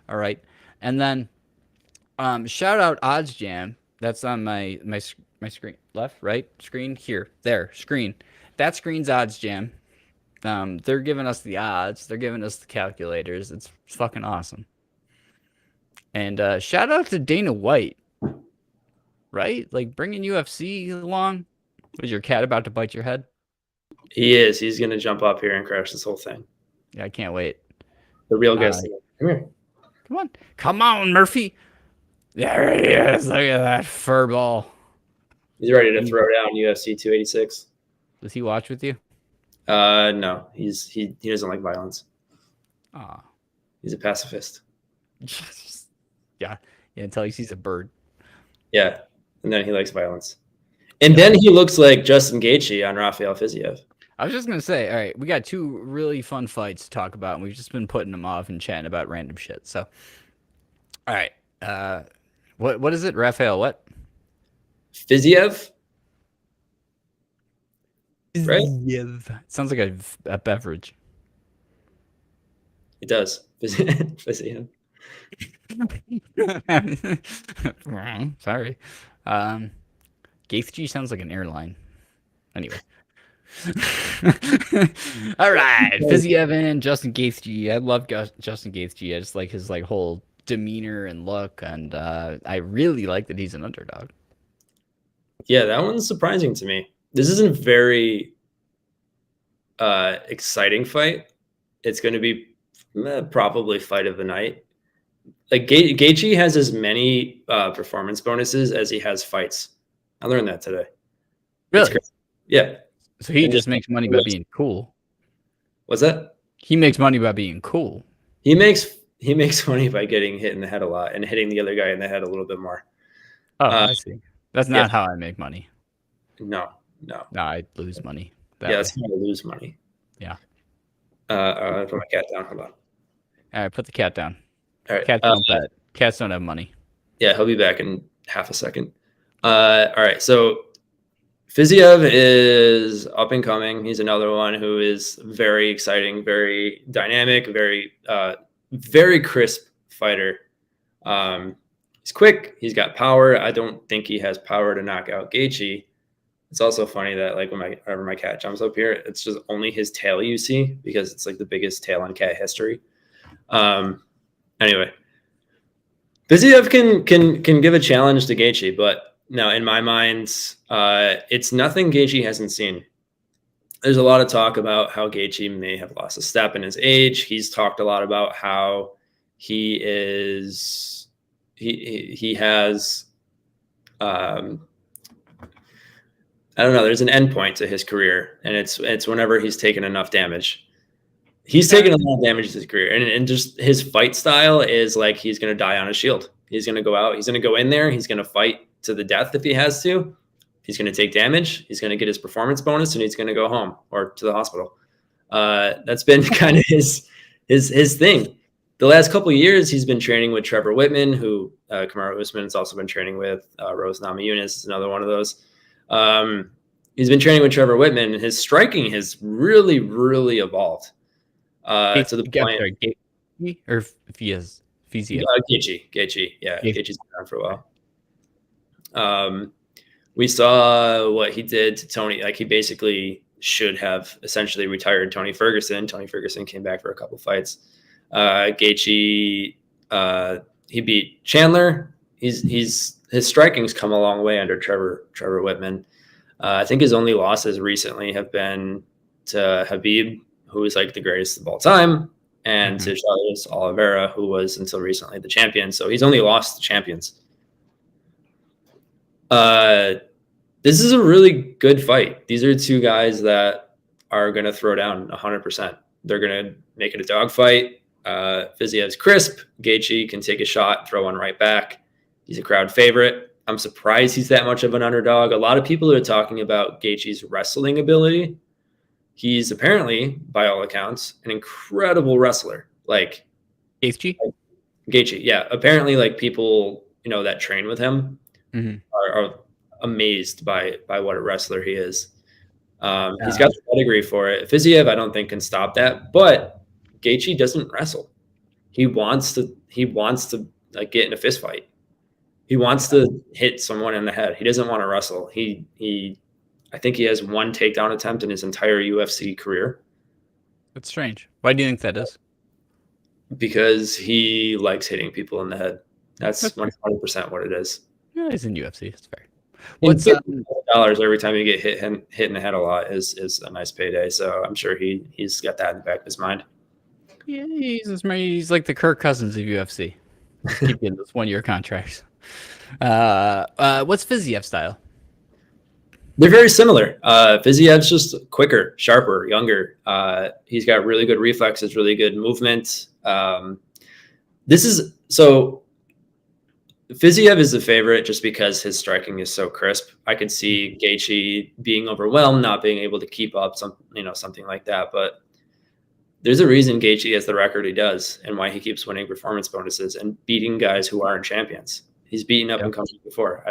All right, and then shout out Odds Jam. That's on my screen. Left, right, screen, here, there, screen. That screen's Odds Jam. They're giving us the odds. They're giving us the calculators. It's fucking awesome. And shout out to Dana White. Right? Like bringing UFC along. Was your cat about to bite your head? He is. He's going to jump up here and crash this whole thing. Yeah, I can't wait. The real guest. Come here. Come on. Come on, Murphy. There he is. Look at that fur ball. He's ready to throw down UFC 286. Does he watch with you? No, he doesn't like violence. Ah, He's a pacifist. yeah, yeah. Until he sees a bird. Yeah, and then he likes violence. And then he looks like Justin Gaethje on Rafael Fiziev. I was just gonna say, all right, we got two really fun fights to talk about, and we've just been putting them off and chatting about random shit. So, all right, what is it, Raphael? What? Fiziev, right? Fiziev. Sounds like a beverage. It does. Fiziev. Sorry. Gaethje sounds like an airline. Anyway. All right, Fiziev and Justin Gaethje. I love Justin Gaethje. I just like his like whole demeanor and look, and I really like that he's an underdog. Yeah, that one's surprising to me. This isn't a very exciting fight. It's going to be probably fight of the night. Like Gaethje has as many performance bonuses as he has fights. I learned that today. It's Really? crazy. Yeah. So he And just makes money by being cool. What's that? He makes money by being cool. He makes money by getting hit in the head a lot and hitting the other guy in the head a little bit more. Oh, I see. That's Yeah. not how I make money. No. No, I lose money. Yeah, That that's way. how I lose money. Yeah. I put my cat down. Hold on. All right, put the cat down. All right. Cats don't bet. Cats don't have money. Yeah, he'll be back in half a second. All right. So Fiziev is up and coming. He's another one who is very exciting, very dynamic, very crisp fighter. He's quick. He's got power. I don't think he has power to knock out Gaethje. It's also funny that like whenever my cat jumps up here, it's just only his tail you see because it's like the biggest tail in cat history. Anyway, Fiziev can give a challenge to Gaethje, but no, in my mind, it's nothing Gaethje hasn't seen. There's a lot of talk about how Gaethje may have lost a step in his age. He's talked a lot about how he has I don't know. There's an end point to his career, and it's whenever he's taken enough damage. He's taken a lot of damage to his career, and just his fight style is like he's going to die on a shield. He's going to go out. He's going to go in there. He's going to fight to the death if he has to. He's going to take damage. He's going to get his performance bonus, and he's going to go home or to the hospital. That's been kind of his thing. The last couple of years, he's been training with Trevor Whitman, who Kamaru Usman has also been training with. Rose Namajunas is another one of those. He's been training with Trevor Whitman, and his striking has really, really evolved. To the point, Or if he has Fiziev. Gaethje, yeah, Gaethje's been around for a while. We saw what he did to Tony. Like he basically should have essentially retired Tony Ferguson. Tony Ferguson came back for a couple fights. Gaethje, he beat Chandler. His striking's come a long way under Trevor Whitman. I think his only losses recently have been to Habib, who is like the greatest of all time, and to Charles Oliveira, who was until recently the champion. So he's only lost the champions. This is a really good fight. These are two guys that are going to throw down 100%. They're going to make it a dogfight. Fiziev's crisp. Gaethje can take a shot, throw one right back. He's a crowd favorite. I'm surprised he's that much of an underdog. A lot of people are talking about Gaethje's wrestling ability. He's apparently, by all accounts, an incredible wrestler. Like Gaethje, yeah. Apparently, like people that train with him are amazed by what a wrestler he is. He's got the pedigree for it. Fiziev, I don't think can stop that, but Gaethje doesn't wrestle. He wants to like get in a fist fight. He wants to hit someone in the head. He doesn't want to wrestle. I think he has one takedown attempt in his entire UFC career. That's strange. Why do you think that is? Because he likes hitting people in the head. That's 100% what it is. Yeah, he's in UFC. It's fair. What's $50 every time you get hit in the head a lot is a nice payday. So I'm sure he's got that in the back of his mind. Yeah, he's like the Kirk Cousins of UFC. Keep getting those 1-year contracts. What's Fiziev's style? They're very similar. Fiziev's just quicker, sharper, younger. He's got really good reflexes, really good movement. This is so Fiziev is the favorite just because his striking is so crisp. I could see Gaethje being overwhelmed, not being able to keep up, something like that. But there's a reason Gaethje has the record he does, and why he keeps winning performance bonuses and beating guys who aren't champions. He's beaten up Yep. and coming before.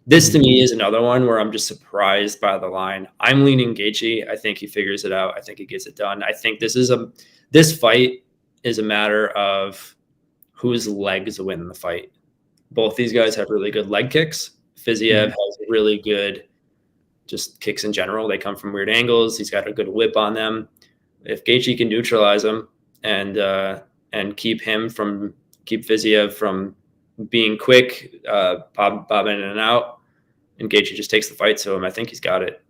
This to me is another one where I'm just surprised by the line. I'm leaning Gaethje. I think he figures it out. I think he gets it done. I think this fight is a matter of whose legs win the fight. Both these guys have really good leg kicks. Fiziev has really good just kicks in general. They come from weird angles. He's got a good whip on them. If Gaethje can neutralize him and keep Fiziev from being quick, bobbing in and out, and Gaethje just takes the fight to him, I think he's got it.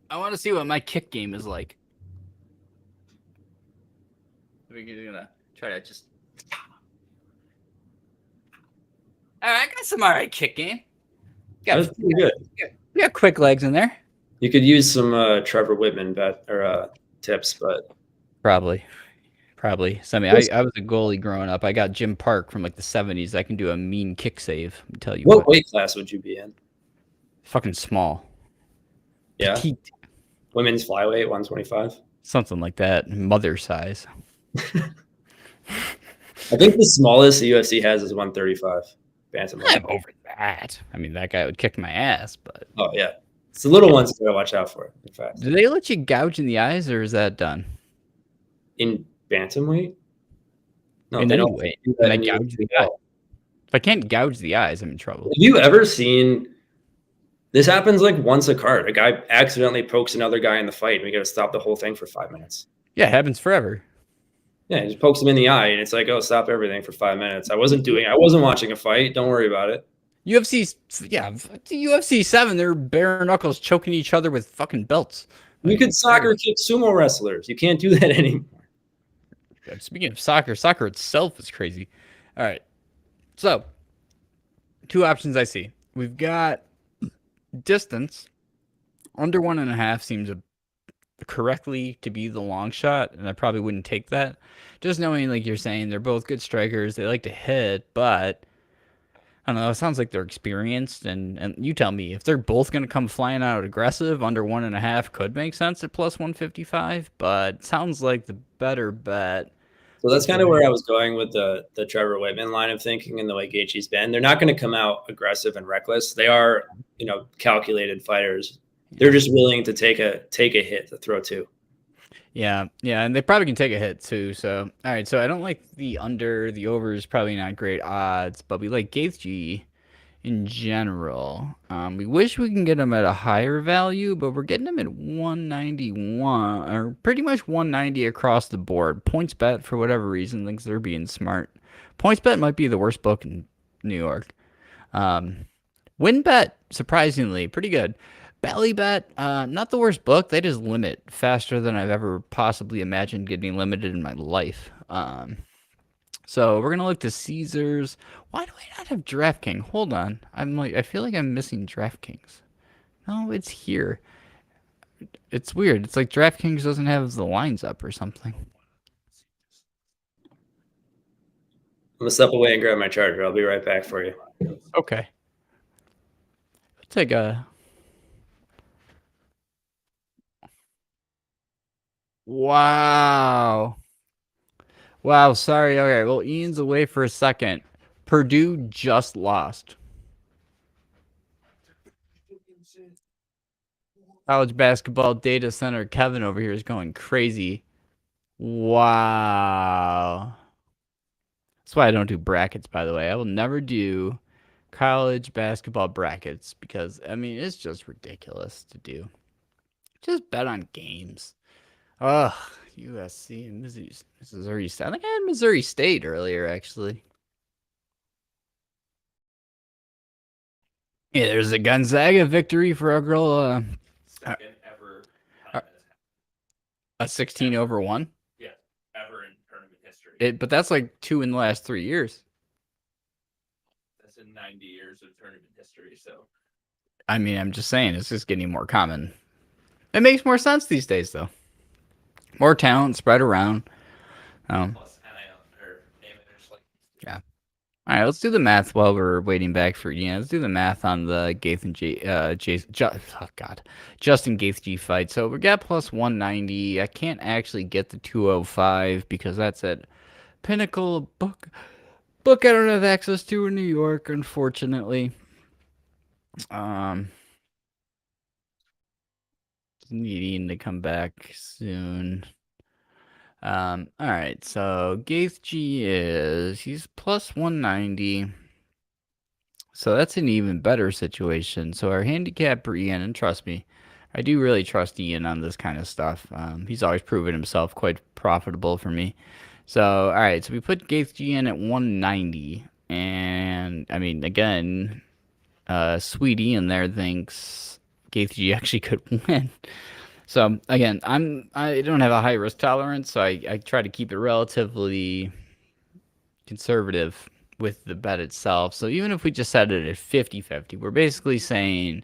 I want to see what my kick game is like. We're gonna try to just. All right, I got some all right kick game. That's pretty good. We got quick legs in there. You could use some Trevor Whitman tips, but Probably. So I mean, I was a goalie growing up. I got Jim Park from like the 70s. I can do a mean kick save. I'll tell you what weight class would you be in? Fucking small. Yeah. Petite. Women's flyweight, 125. Something like that. Mother size. I think the smallest the UFC has is 135. Bantamweight. I'm over that. I mean, that guy would kick my ass, but. Oh yeah, it's the little ones you gotta watch out for. In fact, do they let you gouge in the eyes, or is that done? In bantamweight? No, in they any don't. way. Do that And I in gouge the UFC. eye. If I can't gouge the eyes, I'm in trouble. Have you ever seen? This happens like once a card. A guy accidentally pokes another guy in the fight, and we got to stop the whole thing for 5 minutes. Yeah, it happens forever. Yeah, he just pokes him in the eye, and it's like, oh, stop everything for 5 minutes. I wasn't watching a fight. Don't worry about it. UFC 7, they're bare knuckles choking each other with fucking belts. You could soccer kick sumo wrestlers. You can't do that anymore. Speaking of soccer itself is crazy. All right. So, two options I see. We've got distance. Under 1.5 seems correctly to be the long shot, and I probably wouldn't take that. Just knowing, like you're saying, they're both good strikers. They like to hit, but I don't know. It sounds like they're experienced, and you tell me if they're both going to come flying out aggressive. Under 1.5 could make sense at plus 155, but it sounds like the better bet. So that's kind of where I was going with the Trevor Whitman line of thinking and the way Gaethje's been. They're not going to come out aggressive and reckless. They are, calculated fighters. They're just willing to take a hit to throw two. Yeah, and they probably can take a hit too. So, all right. So I don't like the under. The over is probably not great odds, but we like Gaethje in general. We wish we can get him at a higher value, but we're getting him at 191 or pretty much 190 across the board. Points bet for whatever reason thinks they're being smart. Points bet might be the worst book in New York. Win bet surprisingly pretty good. Bally bet, not the worst book. They just limit faster than I've ever possibly imagined getting limited in my life. So we're gonna look to Caesars. Why do I not have DraftKings? Hold on. I feel like I'm missing DraftKings. No, it's here. It's weird. It's like DraftKings doesn't have the lines up or something. I'm gonna step away and grab my charger. I'll be right back for you. Okay. Let's take a. Wow. Sorry. Okay, well, Ian's away for a second. Purdue just lost. College basketball data center Kevin over here is going crazy. Wow. That's why I don't do brackets, by the way. I will never do college basketball brackets because, I mean, it's just ridiculous to do. Just bet on games. Ugh, USC and Missouri State. I think I had Missouri State earlier, actually. Yeah, there's a Gonzaga victory for our girl. A 16 over 1? Yeah, ever in tournament history. But that's like 2 in the last 3 years. That's in 90 years of tournament history, so. I mean, I'm just saying, it's just getting more common. It makes more sense these days, though. More talent spread around. Plus NIL or amateurs like. Yeah. All right, let's do the math while we're waiting back for Ian. Let's do the math on the Justin Gaethje fight. So we got plus 190. I can't actually get the 205 because that's at Pinnacle book I don't have access to in New York, unfortunately. Needing to come back soon. All right, so Gaethje he's plus 190. So that's an even better situation. So our handicapper Ian, and trust me, I do really trust Ian on this kind of stuff. He's always proven himself quite profitable for me. So, all right, so we put Gaethje in at 190. And, I mean, again, Sweet Ian there thinks Gaethje actually could win. So, again, I don't have a high risk tolerance, so I try to keep it relatively conservative with the bet itself. So even if we just set it at 50-50, we're basically saying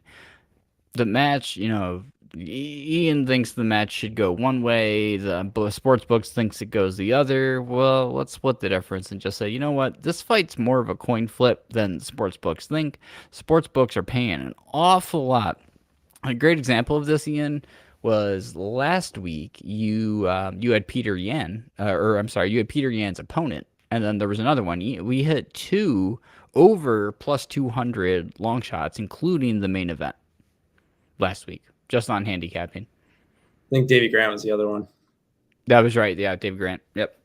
the match, Ian thinks the match should go one way, the sports books thinks it goes the other. Well, let's split the difference and just say, you know what, this fight's more of a coin flip than sports books think. Sports books are paying an awful lot. A great example of this, Ian, was last week. You had Peter Yan, you had Peter Yan's opponent. And then there was another one. We hit 2 over plus 200 long shots, including the main event last week, just on handicapping. I think Davey Grant was the other one. That was right. Yeah, Dave Grant. Yep.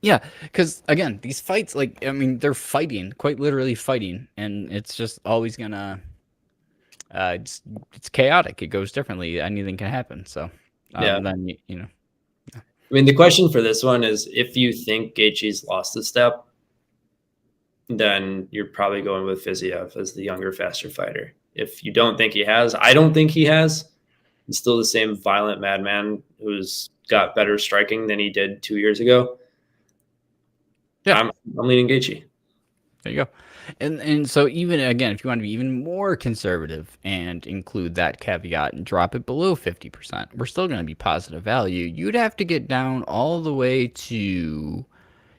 Yeah, because, again, these fights, they're fighting, quite literally fighting, and it's just always going to it's chaotic. It goes differently. Anything can happen. So, then, I mean, the question for this one is if you think Gaethje's lost a step, then you're probably going with Fiziev as the younger, faster fighter. If you don't think he has, I don't think he has. He's still the same violent madman who's got better striking than he did 2 years ago. Yeah. I'm leaning Gaethje. There you go. And so even, again, if you want to be even more conservative and include that caveat and drop it below 50%, we're still going to be positive value. You'd have to get down all the way to,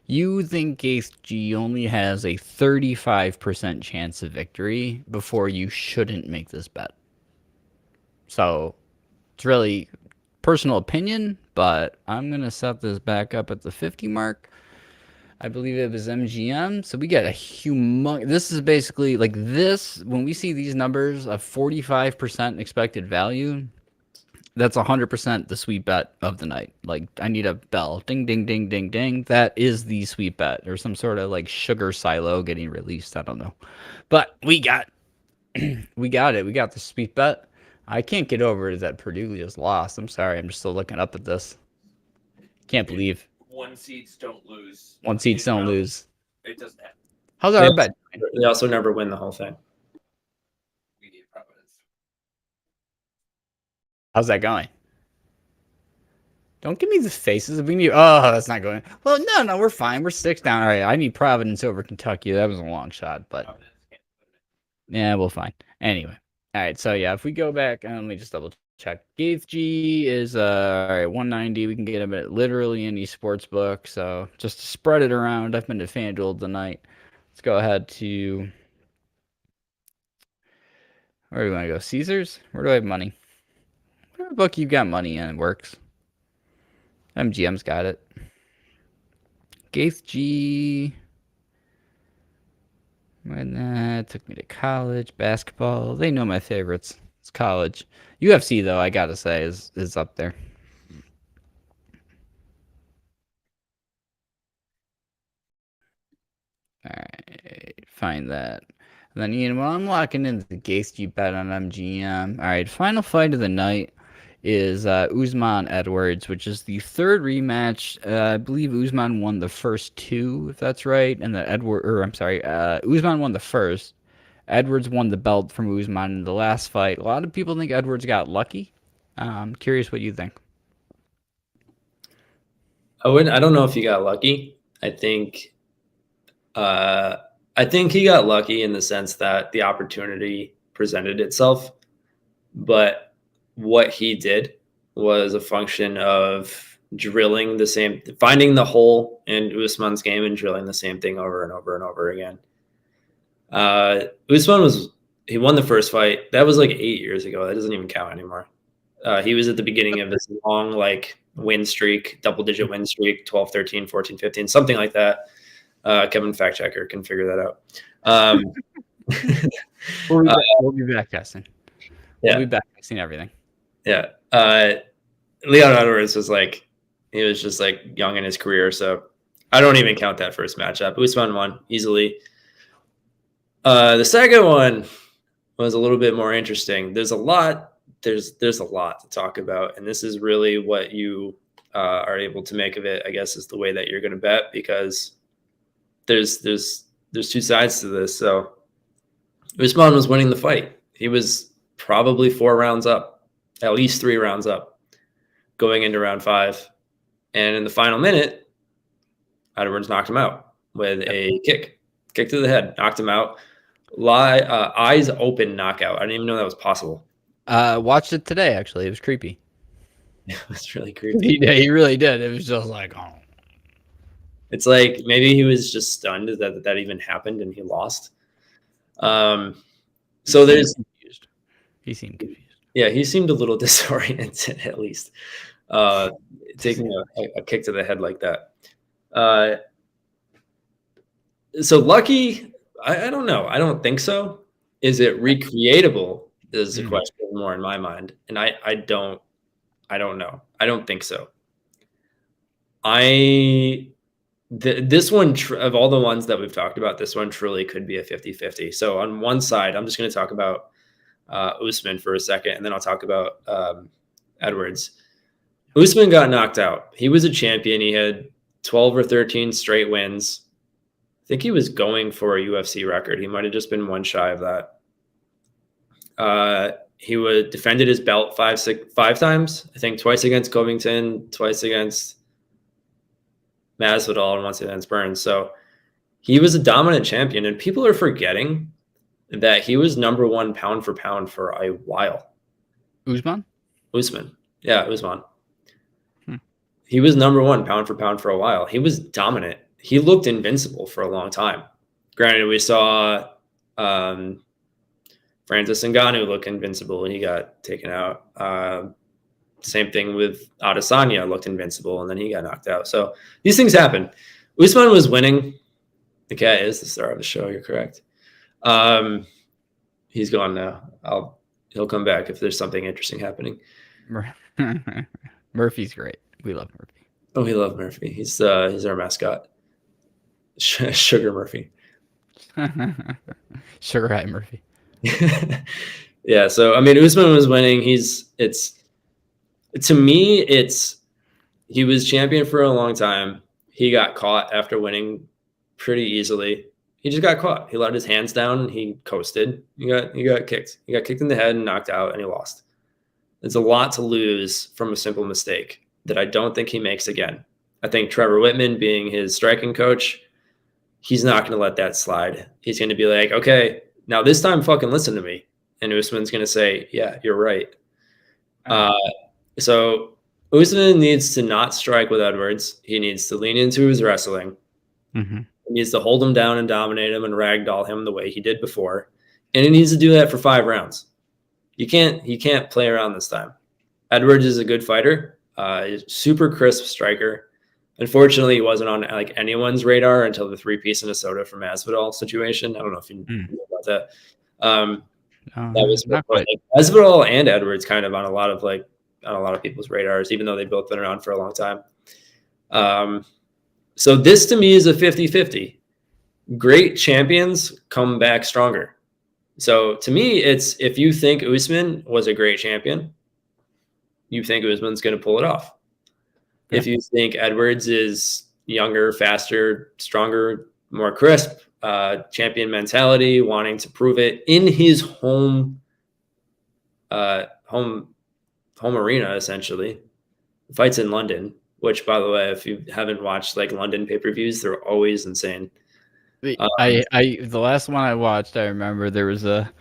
you think Gaethje only has a 35% chance of victory before you shouldn't make this bet. So it's really personal opinion, but I'm going to set this back up at the 50 mark. I believe it was MGM. So we get a humongous. This is basically like this. When we see these numbers of 45% expected value, that's 100% the sweet bet of the night. Like, I need a bell. Ding, ding, ding, ding, ding. That is the sweet bet. Or some sort of like sugar silo getting released. I don't know. But we got we got it. We got the sweet bet. I can't get over it that Purdue just lost. I'm sorry. I'm just still looking up at this. Can't believe. One seeds don't lose. One seeds don't lose. It doesn't happen. How's our bet? They also never win the whole thing. We need Providence. How's that going? Don't give me the faces. Oh, that's not going. Well, no, we're fine. We're 6 down. All right, I need Providence over Kentucky. That was a long shot, but yeah, we'll fine. Anyway, all right. So yeah, if we go back, let me just double check. Gaethje is all right, 190. We can get him at literally any sports book. So just to spread it around, I've been to FanDuel tonight. Let's go ahead to where do we want to go? Caesars. Where do I have money? Whatever book you've got money in, it works. MGM's got it. Gaethje. When that took me to college, basketball. They know my favorites. It's college. UFC, though, I gotta say, is up there. All right, find that. And then, Ian, while I'm locking in the Gaethje bet on MGM. All right, final fight of the night is Usman Edwards, which is the third rematch. I believe Usman won the first 2, if that's right, and Usman won the first. Edwards won the belt from Usman in the last fight. A lot of people think Edwards got lucky. I'm curious what you think. I don't know if he got lucky. I think he got lucky in the sense that the opportunity presented itself. But what he did was a function of finding the hole in Usman's game and drilling the same thing over and over and over again. Usman he won the first fight. That was like 8 years ago. That doesn't even count anymore. He was at the beginning of this long win streak, double-digit win streak, 12, 13, 14, 15, something like that. Kevin fact checker can figure that out. We'll be back testing. Yeah. We'll be back testing everything. Yeah. Leon Edwards was he was just young in his career, so I don't even count that first matchup. Usman won easily. The second one was a little bit more interesting. There's a lot to talk about, and this is really what you are able to make of it, I guess, is the way that you're going to bet, because there's two sides to this. So Usman was winning the fight. He was probably 4 rounds up, at least 3 rounds up, going into round 5. And in the final minute, Edwards knocked him out with a kick to the head, knocked him out. Eyes open knockout. I didn't even know that was possible. Watched it today, actually. It was creepy. It was really creepy. He really did. It was just oh. It's maybe he was just stunned that even happened and he lost. So Confused. He seemed confused. Yeah, he seemed a little disoriented, at least. Taking a kick to the head like that. So lucky, I don't know. I don't think so. Is it recreatable? Is the question more in my mind, and I don't know. I don't think so. This one, of all the ones that we've talked about, this one truly could be a 50-50. So on one side, I'm just going to talk about Usman for a second, and then I'll talk about Edwards. Usman got knocked out. He was a champion. He had 12 or 13 straight wins. I think he was going for a UFC record. He might have just been one shy of that. He defended his belt five times. I think twice against Covington, twice against Masvidal, and once against Burns. So he was a dominant champion, and people are forgetting that he was number 1 pound for pound for a while. Usman? Yeah, Usman. He was number 1 pound for pound for a while. He was dominant. He looked invincible for a long time. Granted, we saw Francis Ngannou look invincible and he got taken out. Same thing with Adesanya, looked invincible and then he got knocked out. So these things happen. Usman was winning. The cat is the star of the show. You're correct. He's gone now. He'll come back if there's something interesting happening. Murphy's great. We love Murphy. Oh, we love Murphy. He's our mascot. Sugar Murphy. Sugar High Murphy. Yeah, so I mean, Usman was winning. He was champion for a long time. He got caught after winning pretty easily. He just got caught. He let his hands down. He coasted. He got kicked. He got kicked in the head and knocked out, and he lost. It's a lot to lose from a simple mistake that I don't think he makes again. I think Trevor Whitman, being his striking coach, he's not going to let that slide. He's going to be like, okay, now this time fucking listen to me. And Usman's going to say, yeah, you're right. So Usman needs to not strike with Edwards. He needs to lean into his wrestling. Mm-hmm. He needs to hold him down and dominate him and ragdoll him the way he did before. And he needs to do that for 5 rounds. He can't play around this time. Edwards is a good fighter. Super crisp striker. Unfortunately, he wasn't on anyone's radar until the 3-piece Minnesota from Masvidal situation. I don't know if you know about that. That was Masvidal and Edwards kind of on a lot of people's radars, even though they've both been around for a long time. So this to me is a 50-50. Great champions come back stronger. So to me, it's if you think Usman was a great champion, you think Usman's going to pull it off. Okay. If you think Edwards is younger, faster, stronger, more crisp, champion mentality, wanting to prove it in his home arena, essentially. The fight's in London, which, by the way, if you haven't watched London pay-per-views, they're always insane. The last one I watched, I remember there was a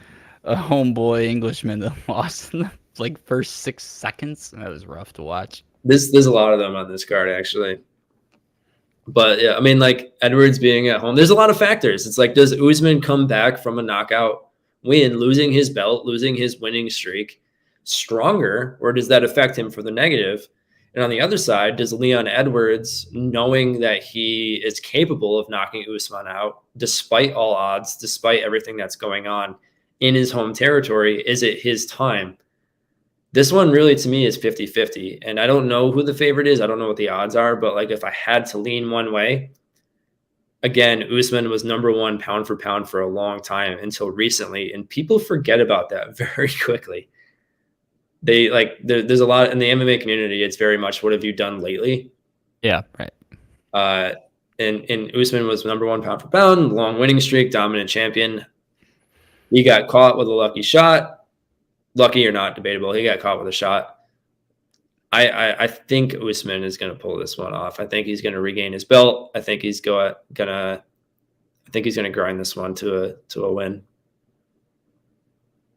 a homeboy Englishman that lost in the like first 6 seconds. That was rough to watch. There's a lot of them on this card actually. But yeah, I mean, like Edwards being at home, there's a lot of factors. It's like, does Usman come back from a knockout win, losing his belt, losing his winning streak, stronger, or does that affect him for the negative? And on the other side, does Leon Edwards, knowing that he is capable of knocking Usman out, despite all odds, despite everything that's going on in his home territory, is it his time? This one really to me is 50-50. And I don't know who the favorite is. I don't know what the odds are, but like if I had to lean one way, again, Usman was number one pound for pound for a long time until recently. And people forget about that very quickly. They like, there's a lot in the MMA community. It's very much, what have you done lately? Yeah, right. And Usman was number one pound for pound, long winning streak, dominant champion. He got caught with a lucky shot. Lucky or not, debatable. He got caught with a shot. I think Usman is going to pull this one off. I think he's going to regain his belt. I think he's gonna grind this one to a win.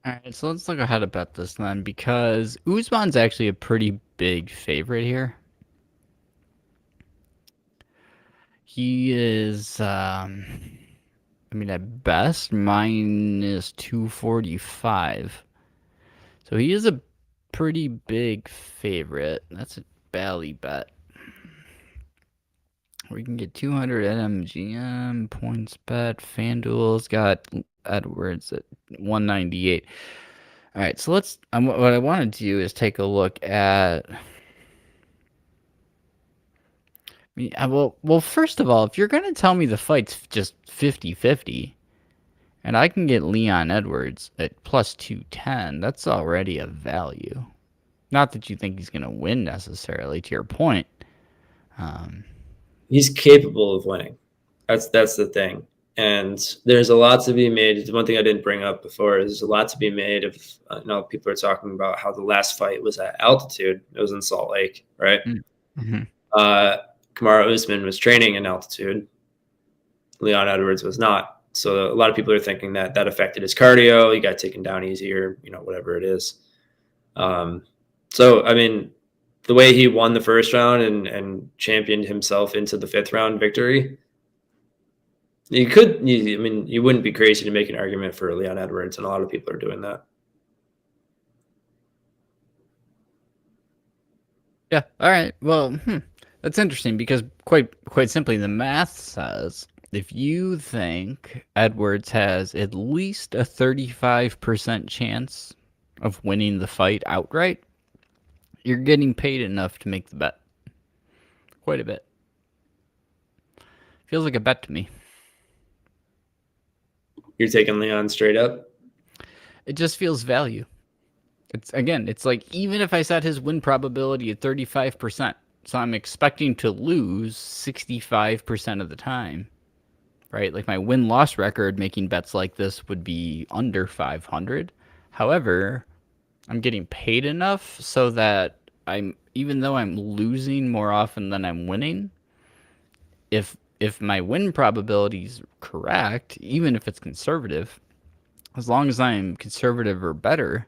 All right, so let's look at how to bet this then, because Usman's actually a pretty big favorite here. He is, I mean, at best, minus 245. So he is a pretty big favorite. That's a Bally bet. We can get 200 at MGM, points bet. FanDuel's got Edwards at 198. All right, so let's. What I want to do is take a look at. Well, first of all, if you're going to tell me the fight's just 50-50, and I can get Leon Edwards at plus 210, that's already a value. Not that you think he's going to win necessarily, to your point. He's capable of winning. That's the thing. And there's a lot to be made. One thing I didn't bring up before is there's a lot to be made of, people are talking about how the last fight was at altitude. It was in Salt Lake, right? Mm-hmm. Kamaru Usman was training in altitude. Leon Edwards was not. So a lot of people are thinking that affected his cardio. He got taken down easier, whatever it is. So, I mean, the way he won the first round and championed himself into the 5th round victory, you wouldn't be crazy to make an argument for Leon Edwards, and a lot of people are doing that. Yeah. All right. Well, that's interesting because quite simply, the math says if you think Edwards has at least a 35% chance of winning the fight outright, you're getting paid enough to make the bet. Quite a bit. Feels like a bet to me. You're taking Leon straight up? It just feels value. It's like even if I set his win probability at 35%, so I'm expecting to lose 65% of the time, right? Like my win-loss record making bets like this would be under 500. However, I'm getting paid enough so that even though I'm losing more often than I'm winning, if my win probability is correct, even if it's conservative, as long as I'm conservative or better,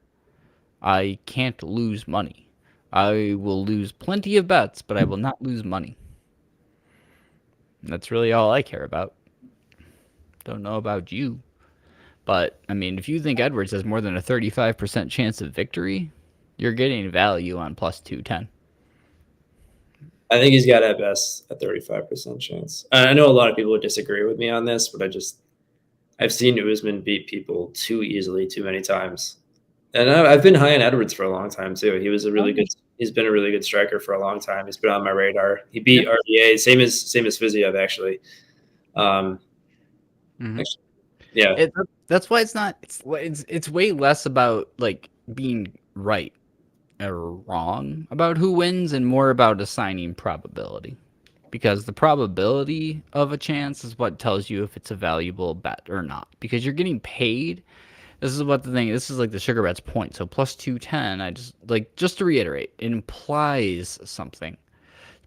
I can't lose money. I will lose plenty of bets, but I will not lose money. And that's really all I care about. Don't know about you. But, I mean, if you think Edwards has more than a 35% chance of victory, you're getting value on plus 210. I think he's got at best a 35% chance. I know a lot of people would disagree with me on this, but I've seen Usman beat people too easily, too many times. And I've been high on Edwards for a long time too. He's been a really good striker for a long time. He's been on my radar. He beat RDA, same as Fiziev actually. Yeah. That's why it's way less about like being right or wrong about who wins and more about assigning probability, because the probability of a chance is what tells you if it's a valuable bet or not, because you're getting paid. This is like the sugar bet's point. So plus 210, just to reiterate, it implies something.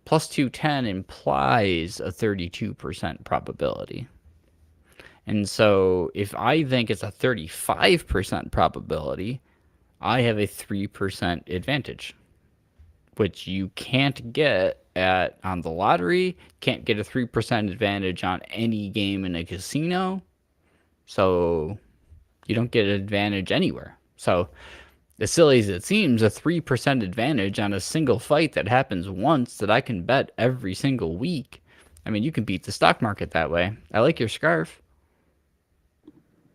Plus 210 implies a 32% probability. And so if I think it's a 35% probability, I have a 3% advantage, which you can't get on the lottery, can't get a 3% advantage on any game in a casino. So you don't get an advantage anywhere. So as silly as it seems, a 3% advantage on a single fight that happens once that I can bet every single week. I mean, you can beat the stock market that way. I like your scarf.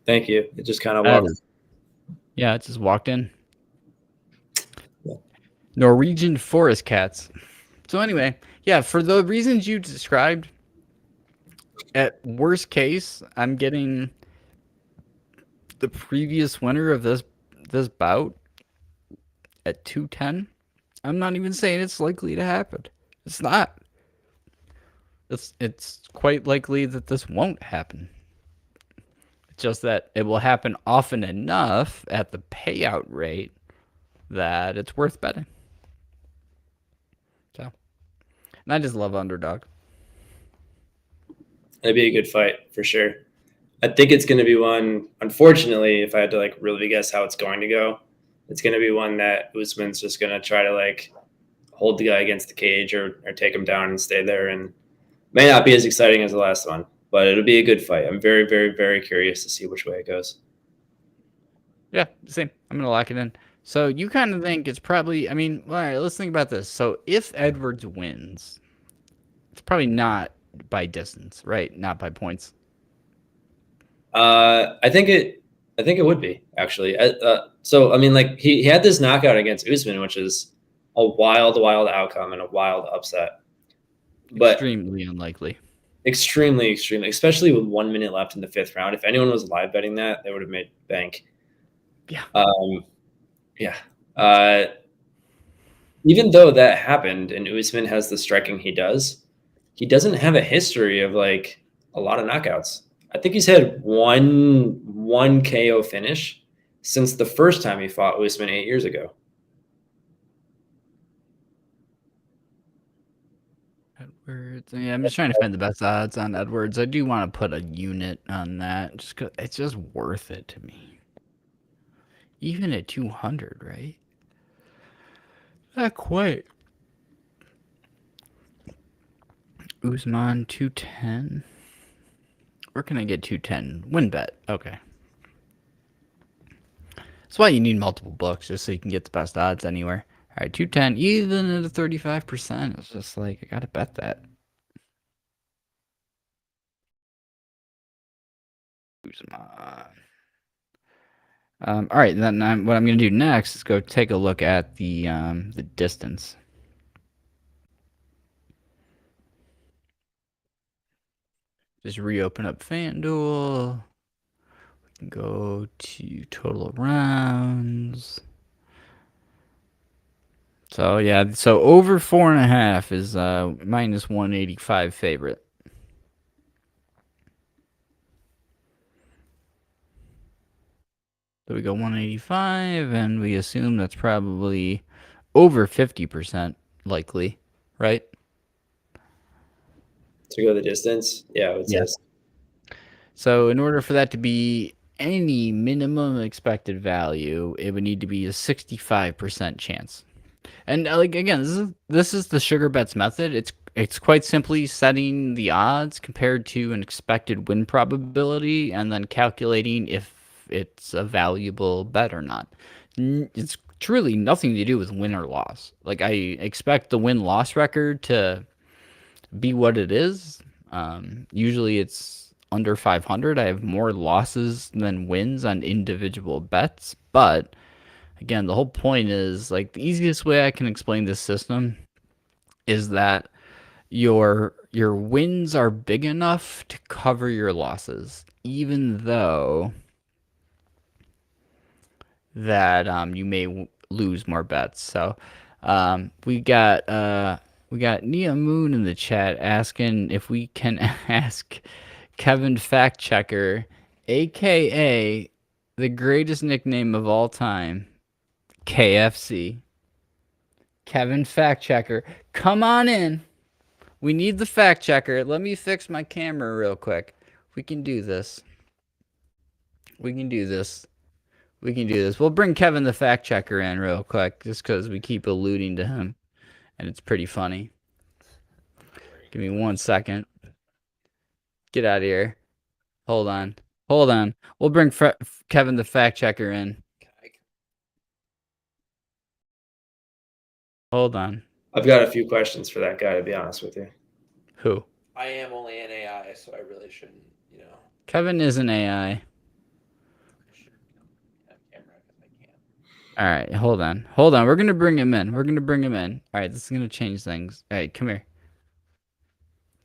Thank you. It just kind of That walked. is- Yeah, it just walked in. Yeah. Norwegian forest cats. So anyway, yeah, for the reasons you described, at worst case, I'm getting the previous winner of this bout at 210. I'm not even saying it's likely to happen. It's not. It's quite likely that this won't happen. It's just that it will happen often enough at the payout rate that it's worth betting. So, and I just love underdog. It'd be a good fight for sure. I think it's going to be one. Unfortunately, if I had to like really guess how it's going to go, it's going to be one that Usman's just going to try to like hold the guy against the cage or take him down and stay there, and may not be as exciting as the last one, but it'll be a good fight. I'm very, very, very curious to see which way it goes. Yeah, same. I'm gonna lock it in. So you kind of think it's probably. I mean, all right. Let's think about this. So if Edwards wins, it's probably not by distance, right? Not by points. I think it would be actually. So I mean, like he had this knockout against Usman, which is a wild, wild outcome and a wild upset, but Extremely unlikely. extremely, extremely, especially with 1 minute left in the fifth round. If anyone was live betting that, they would have made bank. Yeah. Yeah. Even though that happened and Usman has the striking he doesn't have a history of like a lot of knockouts. I think he's had one KO finish since the first time he fought Usman 8 years ago. Edwards. Yeah, I'm just trying to find the best odds on Edwards. I do want to put a unit on that, just 'cause it's just worth it to me. Even at 200, right? Not quite. Usman 210. Where can I get 210? Win bet. Okay. That's why you need multiple books, just so you can get the best odds anywhere. All right, 210, even at a 35%. It's just like, I gotta bet that. Usman. All right, then what I'm gonna do next is go take a look at the distance. Just reopen up FanDuel. We can go to total rounds. So yeah, so over 4.5 is minus 185 favorite. So we go 185, and we assume that's probably over 50% likely, right? To go the distance, yeah, I would say. So in order for that to be any minimum expected value, it would need to be a 65% chance. And like again, this is the sugar bets method. It's quite simply setting the odds compared to an expected win probability and then calculating if it's a valuable bet or not. It's truly nothing to do with win or loss. Like I expect the win-loss record to be what it is. Usually it's under 500. I have more losses than wins on individual bets, but again, the whole point is like the easiest way I can explain this system is that your wins are big enough to cover your losses, even though that you may lose more bets. So we got Nia Moon in the chat asking if we can ask Kevin Fact Checker, aka the greatest nickname of all time, KFC. Kevin Fact Checker, come on in. We need the fact checker. Let me fix my camera real quick. We can do this. We can do this. We can do this. We'll bring Kevin the fact checker in real quick, just because we keep alluding to him, and it's pretty funny. Give me 1 second. Get out of here. Hold on. Hold on. We'll bring Kevin the fact checker in. Hold on. I've got a few questions for that guy, to be honest with you. Who? I am only an AI, so I really shouldn't, you know. Kevin is an AI. I should have camera if I can. All right, hold on. Hold on. We're going to bring him in. We're going to bring him in. All right, this is going to change things. All right, come here.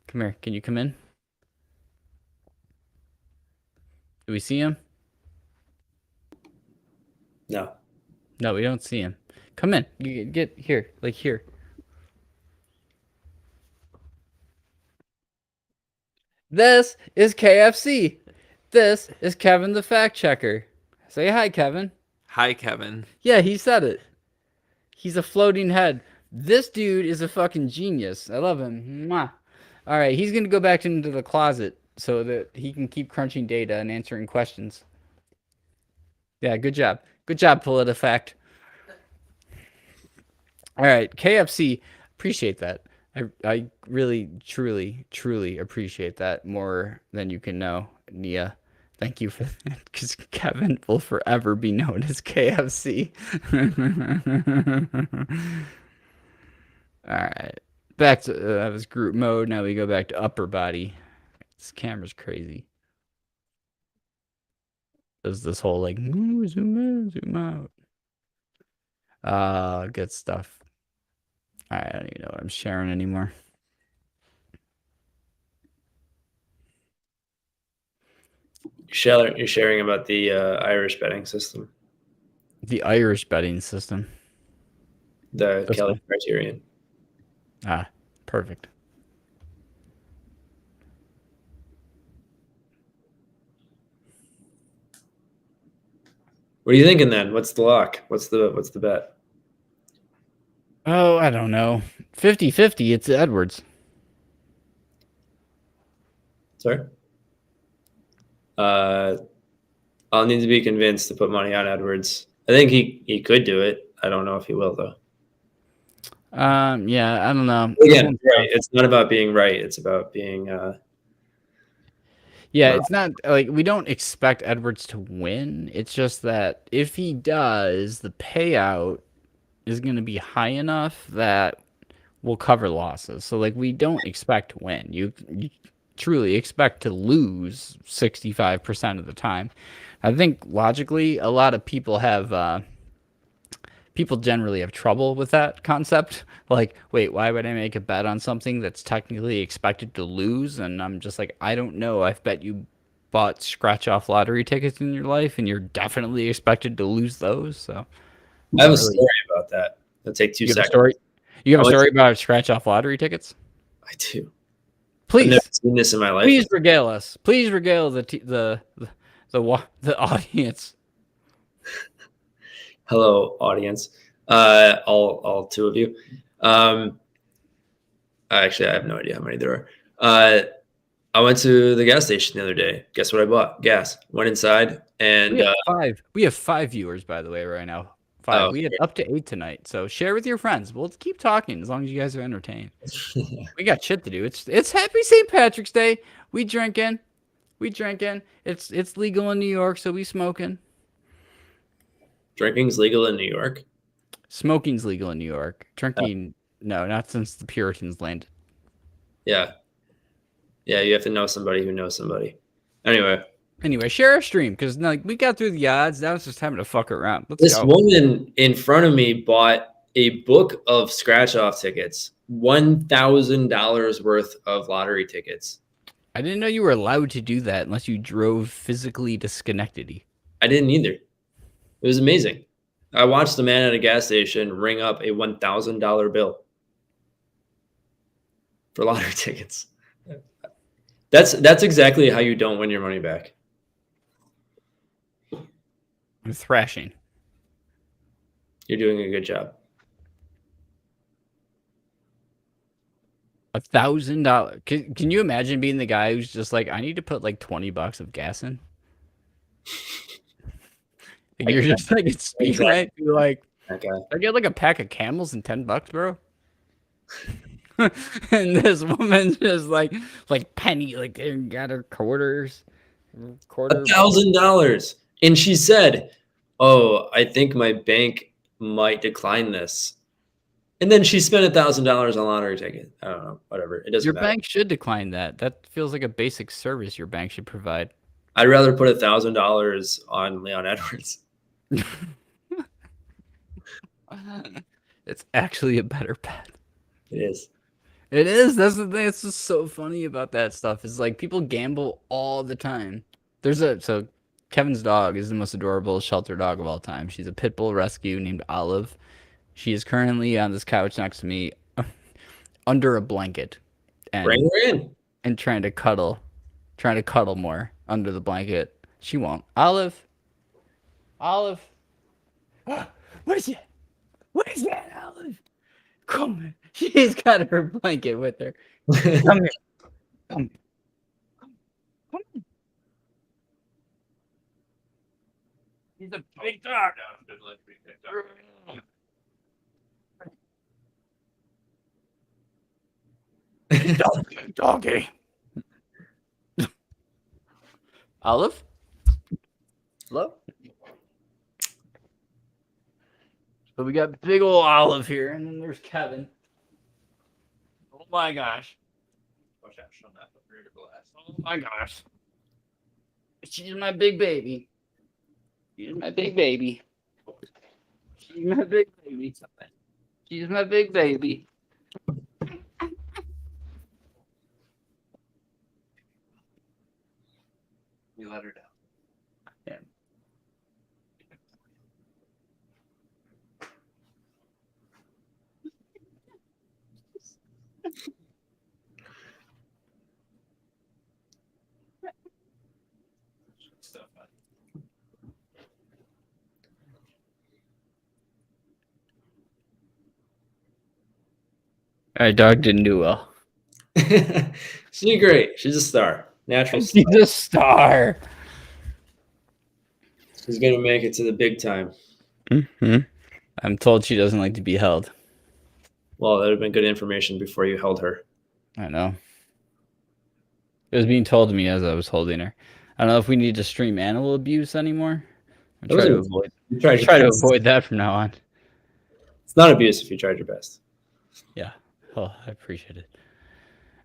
Come here. Can you come in? Do we see him? No. No, we don't see him. Come in. You get here. Like here. This is KFC. This is Kevin the fact checker. Say hi, Kevin. Hi, Kevin. Yeah, he said it. He's a floating head. This dude is a fucking genius. I love him. Mwah. All right, he's going to go back into the closet so that he can keep crunching data and answering questions. Yeah, good job. Good job, PolitiFact. All right, KFC. Appreciate that. I really, truly appreciate that more than you can know, Nia. Thank you for that, because Kevin will forever be known as KFC. All right, back to that was group mode. Now we go back to upper body. This camera's crazy. Does this whole like zoom in, zoom out? Good stuff. I don't even know what I'm sharing anymore. You're sharing about the Irish betting system, The Irish betting system. the That's Kelly fine. criterion. Ah, perfect. What are you thinking then? What's the lock? What's the bet? Oh, I don't know. 50-50, it's Edwards. Sorry. I'll need to be convinced to put money on Edwards. I think he could do it. I don't know if he will though. Yeah, I don't know. Again, right. It's not about being right. It's about being. Yeah, it's not like we don't expect Edwards to win. It's just that if he does, the payout is going to be high enough that will cover losses. So like we don't expect to win. You truly expect to lose 65% of the time. I think logically a lot of people have people generally have trouble with that concept. Like, wait, why would I make a bet on something that's technically expected to lose? And I'm just like, I don't know. I've bet you bought scratch off lottery tickets in your life and you're definitely expected to lose those. So I have a story about that. It'll take 2 you have a seconds. story? You have a story about scratch off lottery tickets? I do. Please. I've never seen this in my life. Please regale us. Please regale the audience. Hello, audience. All two of you. Actually, I have no idea how many there are. I went to the gas station the other day. Guess what I bought? Gas. Went inside and We have five. We have 5 viewers, by the way, right now. 5. Oh, We had up to 8 tonight. So share with your friends. We'll keep talking as long as you guys are entertained. We got shit to do. It's Happy St. Patrick's Day. We drinking. It's legal in New York, so we smoking. drinking's legal in New York. Smoking's legal in New York. Drinking, no, not since the Puritans landed. Yeah. Yeah, you have to know somebody who knows somebody. Anyway, share our stream because like we got through the odds. Now it's just having to fuck around. Let's this go. woman in front of me bought a book of scratch-off tickets, $1,000 worth of lottery tickets. I didn't know you were allowed to do that unless you drove physically to Schenectady. I didn't either. It was amazing. I watched the man at a gas station ring up a $1,000 bill for lottery tickets. That's exactly how you don't win your money back. I'm thrashing. You're doing a good job. $1,000. Can you imagine being the guy who's just like, I need to put like $20 of gas in? You're just like at speed, right? You're like, Okay. I get like a pack of Camels and $10, bro. And this woman's just like penny, like got her quarters, quarter. $1,000. And she said, "Oh, I think my bank might decline this." And then she spent $1,000 on a lottery ticket. I don't know, whatever. It doesn't Your matter. bank should decline that. That feels like a basic service your bank should provide. I'd rather put $1,000 on Leon Edwards. It's actually a better bet. It is. It is. That's the thing. It's just so funny about that stuff. It's like people gamble all the time. So Kevin's dog is the most adorable shelter dog of all time. She's a pit bull rescue named Olive. She is currently on this couch next to me under a blanket Bring her in. and trying to cuddle more under the blanket. She won't. Olive. What is it? What is that, Olive? Come here. She's got her blanket with her. Come here. Come here. He's a big dog. Doggy. Olive? Hello? So we got big old Olive here, and then there's Kevin. Oh my gosh. Watch out, shut that up rear glass. Oh my gosh. She's my big baby. She's my big baby. She's my big baby. She's my big baby. We let her down. Yeah. Stuff. All right, dog didn't do well. She's great. She's a star. Natural star. She's a star. She's going to make it to the big time. Mm-hmm. I'm told she doesn't like to be held. Well, that would have been good information before you held her. I know. It was being told to me as I was holding her. I don't know if we need to stream animal abuse anymore. I'm trying to avoid. Try to avoid that from now on. It's not abuse if you tried your best. Yeah. Oh, I appreciate it.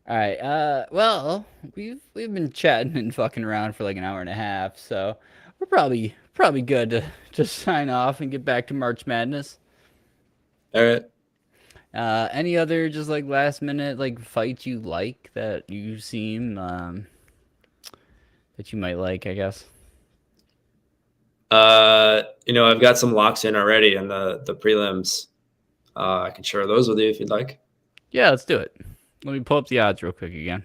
All right. Well, we've been chatting and fucking around for like an hour and a half, so we're probably good to just sign off and get back to March Madness. All right. Any other just like last minute like fights you like that you seem that you might like, I guess? I've got some locks in already in the prelims. I can share those with you if you'd like. Yeah, let's do it. Let me pull up the odds real quick again.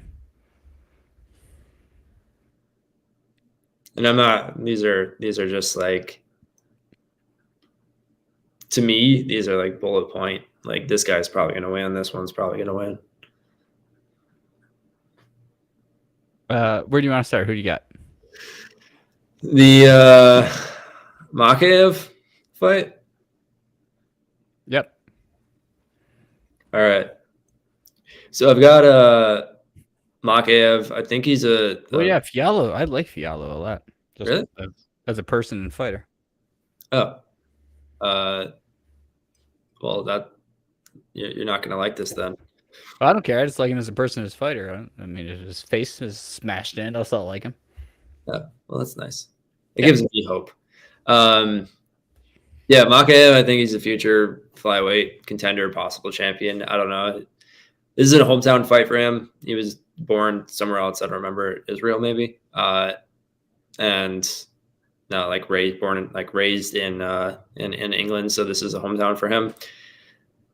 And I'm not, these are just like, to me, these are like bullet point. Like, this guy's probably going to win. This one's probably going to win. Where do you want to start? Who do you got? The Makaev fight. Yep. All right. So I've got Makaev. I think he's a. Oh yeah, Fiallo. I like Fiallo a lot. Just Really? as a person and fighter. Oh. Well, that you're not going to like this then. Well, I don't care. I just like him as a person and as a fighter. I mean, if his face is smashed in, I'll still like him. Yeah, well, that's nice. It gives me hope. Yeah, Makaev, I think he's a future flyweight contender, possible champion. I don't know. This is a hometown fight for him. He was born somewhere else. I don't remember, Israel maybe. And no, raised in England. So this is a hometown for him.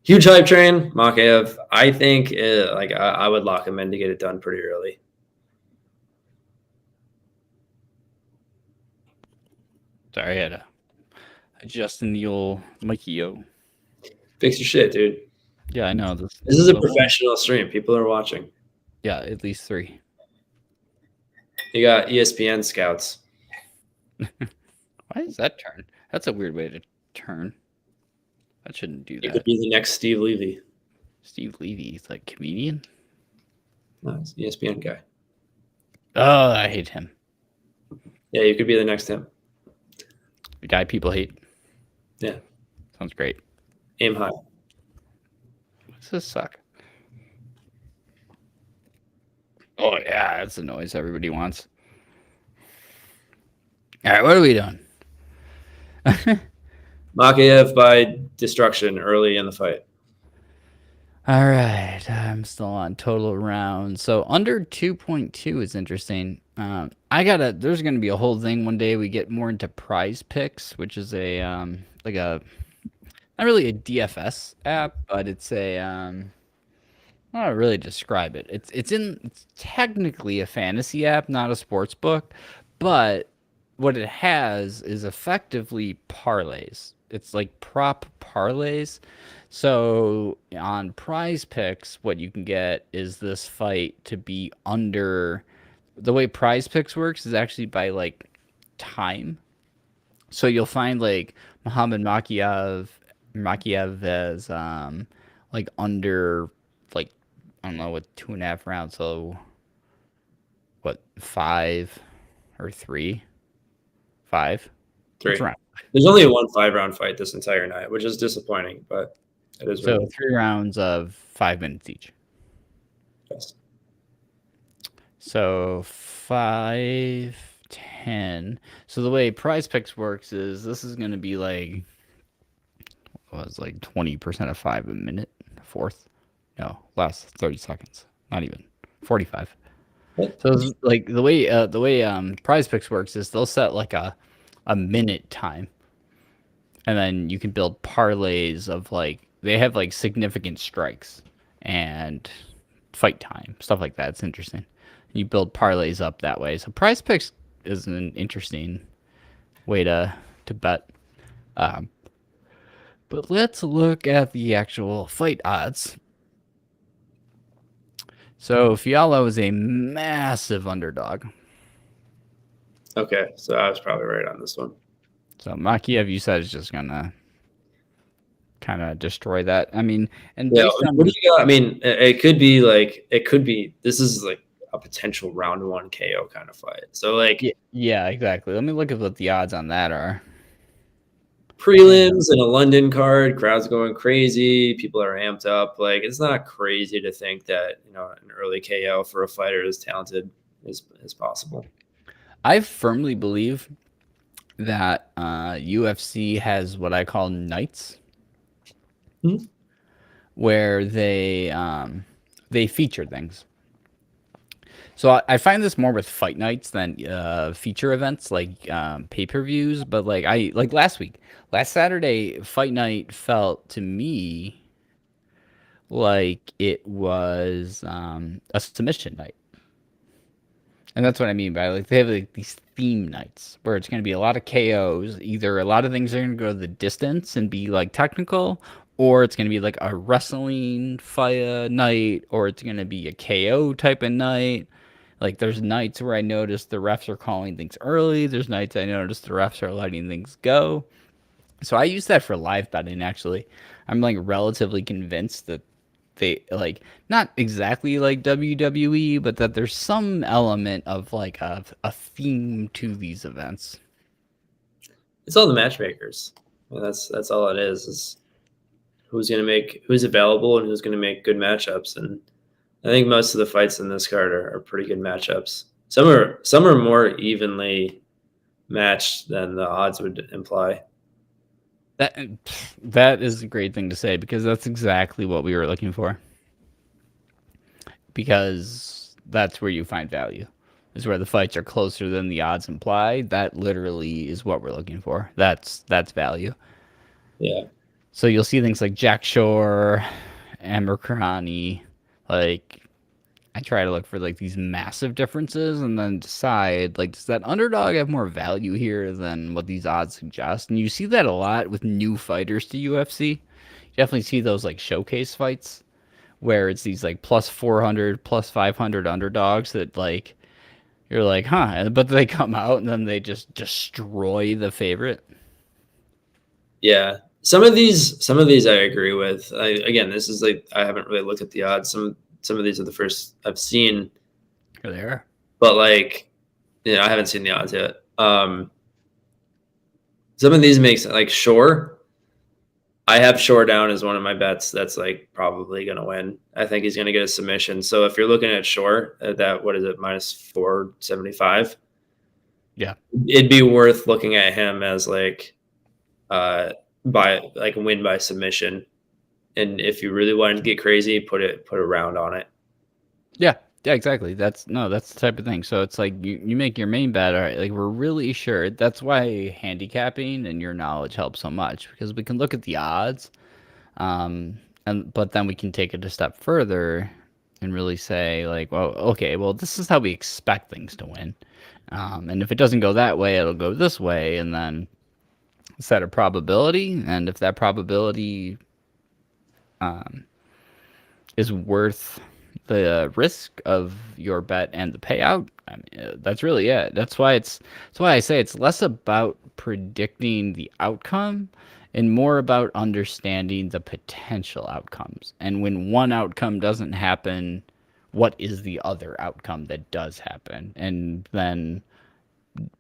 Huge hype train, Makaev. I think I would lock him in to get it done pretty early. Sorry, I had to adjust in the old Mikey-O. Fix your shit, dude. Yeah, I know. This is a professional stream. People are watching. Yeah, at least 3. You got ESPN scouts. Why does that turn? That's a weird way to turn. That shouldn't do You could that. be the next Steve Levy. Steve Levy, he's like comedian. No, he's the ESPN guy. Oh, I hate him. Yeah, you could be the next him. The guy people hate. Yeah. Sounds great. Aim high. Does this suck? Oh yeah, that's the noise everybody wants. All right, what are we doing? Makayev by destruction early in the fight. All right, I'm still on total rounds. So under 2.2 is interesting. There's gonna be a whole thing one day we get more into prize picks, which is a like a not really a DFS app, but it's a I don't really describe it. It's technically a fantasy app, not a sports book, but what it has is effectively parlays. It's like prop parlays. So on prize picks, what you can get is this fight to be under. The way prize picks works is actually by like time. So you'll find like Muhammad Makiev as like under like I don't know what 2.5 rounds. So what 5 or 3? 5. Three. What's round? There's only a 5-round fight this entire night, which is disappointing, but it is. So 3 rounds of 5 minutes each. Yes. So 5, 10. So the way prize picks works is this is going to be like, what was like 20% of 5 a minute, a fourth. No, less 30 seconds. Not even 45. What? So it's like the way prize picks works is they'll set like a minute time. And then you can build parlays of like they have like significant strikes and fight time, stuff like that. It's interesting. You build parlays up that way. So prize picks is an interesting way to bet. But let's look at the actual fight odds. So Fiallo is a massive underdog. Okay, so I was probably right on this one. So Makiev, you said, is just gonna kind of destroy that. I mean, and Yeah, based on what do you got? I mean, it could be this is like a potential round 1 KO kind of fight. So like yeah, exactly. Let me look at what the odds on that are. prelims and a London card, crowds going crazy, people are amped up. Like it's not crazy to think that an early KO for a fighter as talented as possible. I firmly believe that UFC has what I call nights, where they feature things. So I find this more with fight nights than feature events like pay-per-views. But like last Saturday, fight night felt to me like it was a submission night. And that's what I mean by like they have like these theme nights where it's going to be a lot of KOs. Either a lot of things are going to go the distance and be like technical, or it's going to be like a wrestling fight night, or it's going to be a KO type of night. Like there's nights where I notice the refs are calling things early. There's nights I notice the refs are letting things go. So I use that for live betting actually. I'm like relatively convinced that they like not exactly like WWE, but that there's some element of like a theme to these events. It's all the matchmakers. And that's all it is who's available and who's going to make good matchups. And I think most of the fights in this card are pretty good matchups. Some are more evenly matched than the odds would imply. That is a great thing to say because that's exactly what we were looking for. Because that's where you find value. Is where the fights are closer than the odds imply. That literally is what we're looking for. That's value. Yeah. So you'll see things like Jack Shore, Amber Karani. Like I try to look for like these massive differences and then decide like does that underdog have more value here than what these odds suggest? And you see that a lot with new fighters to UFC. You definitely see those like showcase fights where it's these like plus 400, plus 500 underdogs that like You're like, huh? But they come out and then they just destroy the favorite. Yeah. Some of these I agree with. Again, this is like I haven't really looked at the odds. Some of these are the first I've seen, Here they are. but like, I haven't seen the odds yet. Some of these makes like Shore. I have Shore down as one of my bets. That's like probably going to win. I think he's going to get a submission. So if you're looking at Shore at that, what is it, minus 475? Yeah. It'd be worth looking at him as like by like win by submission. And if you really wanted to get crazy, put a round on it. Yeah, exactly. That's the type of thing. So it's like you make your main bet. All right, like we're really sure. That's why handicapping and your knowledge helps so much, because we can look at the odds, but then we can take it a step further and really say like, well, okay, well this is how we expect things to win, and if it doesn't go that way, it'll go this way, and then set a probability, and if that probability is worth the risk of your bet and the payout, I mean, that's really it. That's why I say it's less about predicting the outcome and more about understanding the potential outcomes. And when one outcome doesn't happen, what is the other outcome that does happen? And then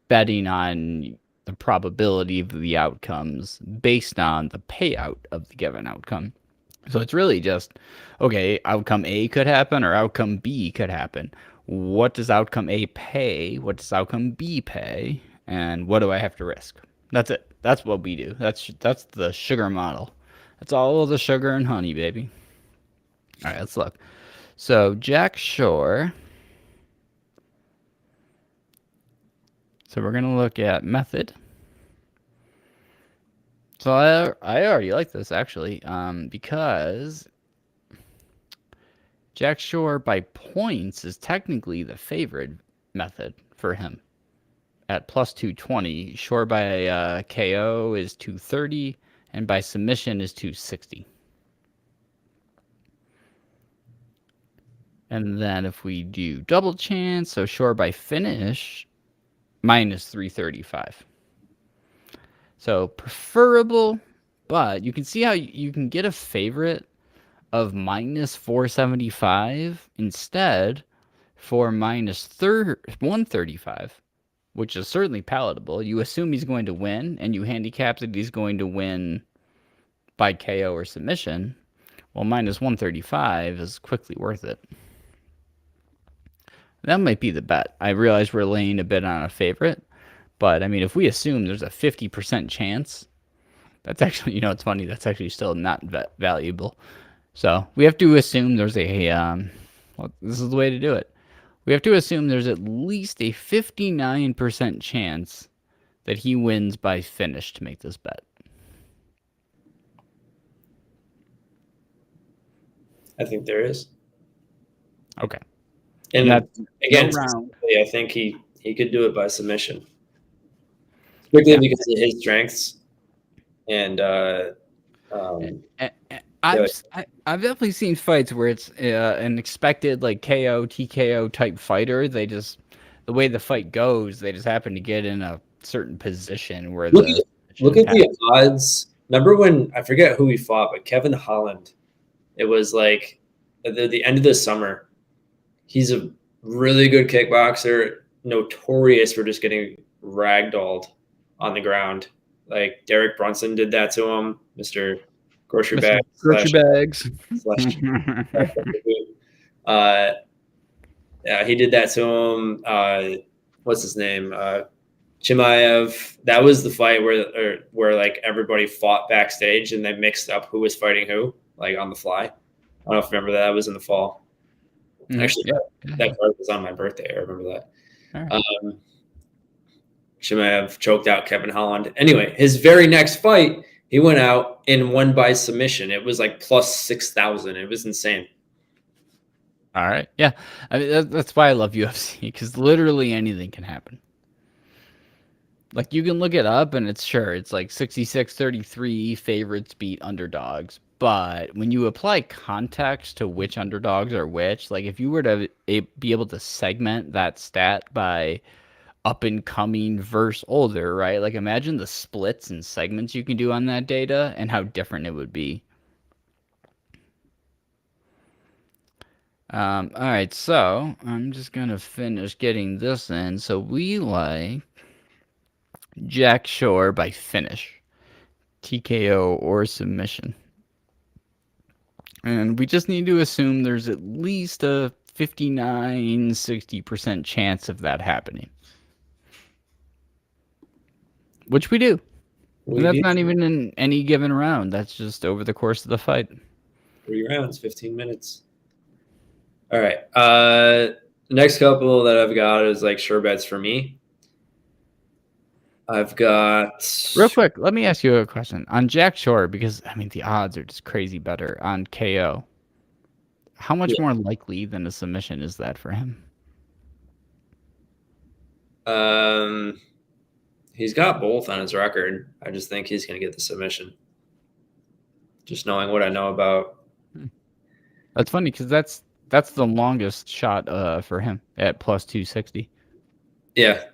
betting on the probability of the outcomes based on the payout of the given outcome. So it's really just, okay, outcome A could happen or outcome B could happen. What does outcome A pay? What does outcome B pay? And what do I have to risk? That's it. That's what we do. That's the sugar model. That's all of the sugar and honey, baby. All right, let's look. So Jack Shore. So we're going to look at method. So I already like this, actually, because Jack Shore by points is technically the favorite method for him at plus 220. Shore by KO is 230, and by submission is 260. And then if we do double chance, so Shore by finish, minus 335. So preferable, but you can see how you can get a favorite of minus 475 instead for minus 135, which is certainly palatable. You assume he's going to win, and you handicap that he's going to win by KO or submission. Well, minus 135 is quickly worth it. That might be the bet. I realize we're laying a bit on a favorite, but I mean, if we assume there's a 50% chance, that's actually, it's funny, that's actually still not valuable. So we have to assume there's a, well, this is the way to do it. We have to assume there's at least a 59% chance that he wins by finish to make this bet. I think there is. Okay. And again, no round. I think he could do it by submission. Strictly because of his strengths. And I've definitely seen fights where it's an expected like KO, TKO type fighter. They just, the way the fight goes, they just happen to get in a certain position where look at the odds. Remember when, I forget who he fought, but Kevin Holland. It was like at the end of the summer. He's a really good kickboxer, notorious for just getting ragdolled on the ground. Like Derek Brunson did that to him, Mr. Grocery Bag. Grocery Bags. Yeah, he did that to him. What's his name? Chimaev. That was the fight where like everybody fought backstage and they mixed up who was fighting who, like on the fly. I don't know if you remember that. That was in the fall. Actually, that card was on my birthday. I remember that. Right. Chimaev choked out Kevin Holland. Anyway, his very next fight, he went out and won by submission. It was like plus 6,000. It was insane. All right. Yeah. I mean, that's why I love UFC, because literally anything can happen. Like you can look it up and it's like 66-33 favorites beat underdogs. But when you apply context to which underdogs are which, like if you were to be able to segment that stat by up and coming versus older, right? Like imagine the splits and segments you can do on that data and how different it would be. All right, so I'm just gonna finish getting this in. So we like Jack Shore by finish, TKO or submission. And we just need to assume there's at least a 59-60% chance of that happening. Which we do. And that's not even in any given round. That's just over the course of the fight. 3 rounds, 15 minutes. All right. Next couple that I've got is like sure bets for me. I've got Real quick, let me ask you a question on Jack Shore because I mean the odds are just crazy better on KO. How much more likely than a submission is that for him? He's got both on his record. I just think he's going to get the submission. Just knowing what I know about. That's funny because that's the longest shot for him at plus 260. Yeah.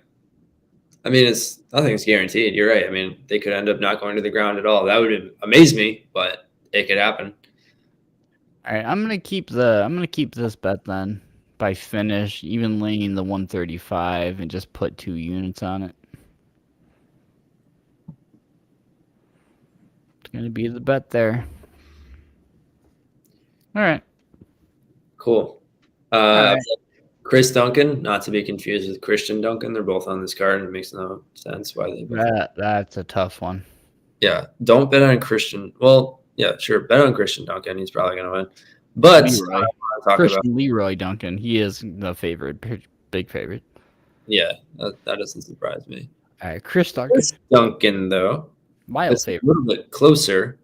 I mean, nothing's guaranteed. You're right. I mean, they could end up not going to the ground at all. That would amaze me, but it could happen. All right, I'm gonna keep this bet then by finish, even laying the 135 and just put 2 units on it. It's gonna be the bet there. All right. Cool. All right. Chris Duncan, not to be confused with Christian Duncan. They're both on this card, and it makes no sense why they both. That's a tough one. Yeah, don't bet on Christian. Well, yeah, sure, bet on Christian Duncan. He's probably going to win. But Christian Leroy Duncan, he is the favorite, big favorite. Yeah, that doesn't surprise me. All right, Chris Duncan, though, mild favorite. A little bit closer.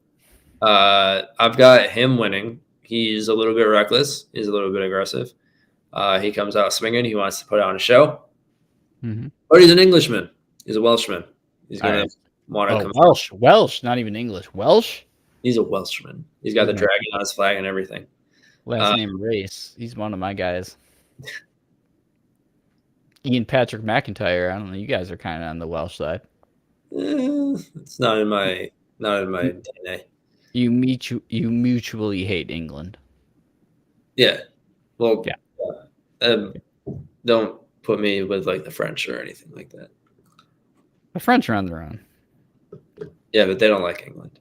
I've got him winning. He's a little bit reckless. He's a little bit aggressive. He comes out swinging. He wants to put on a show. Mm-hmm. But he's an Englishman. He's a Welshman. He's going to want to come. Welsh, not even English. Welsh? He's a Welshman. He's got the dragon on his flag and everything. Last name Race. He's one of my guys. Ian Patrick McIntyre. I don't know. You guys are kind of on the Welsh side. It's not in my DNA. You mutually hate England. Yeah. Well, yeah. Don't put me with like the French or anything like that. The French are on their own. Yeah, but they don't like England.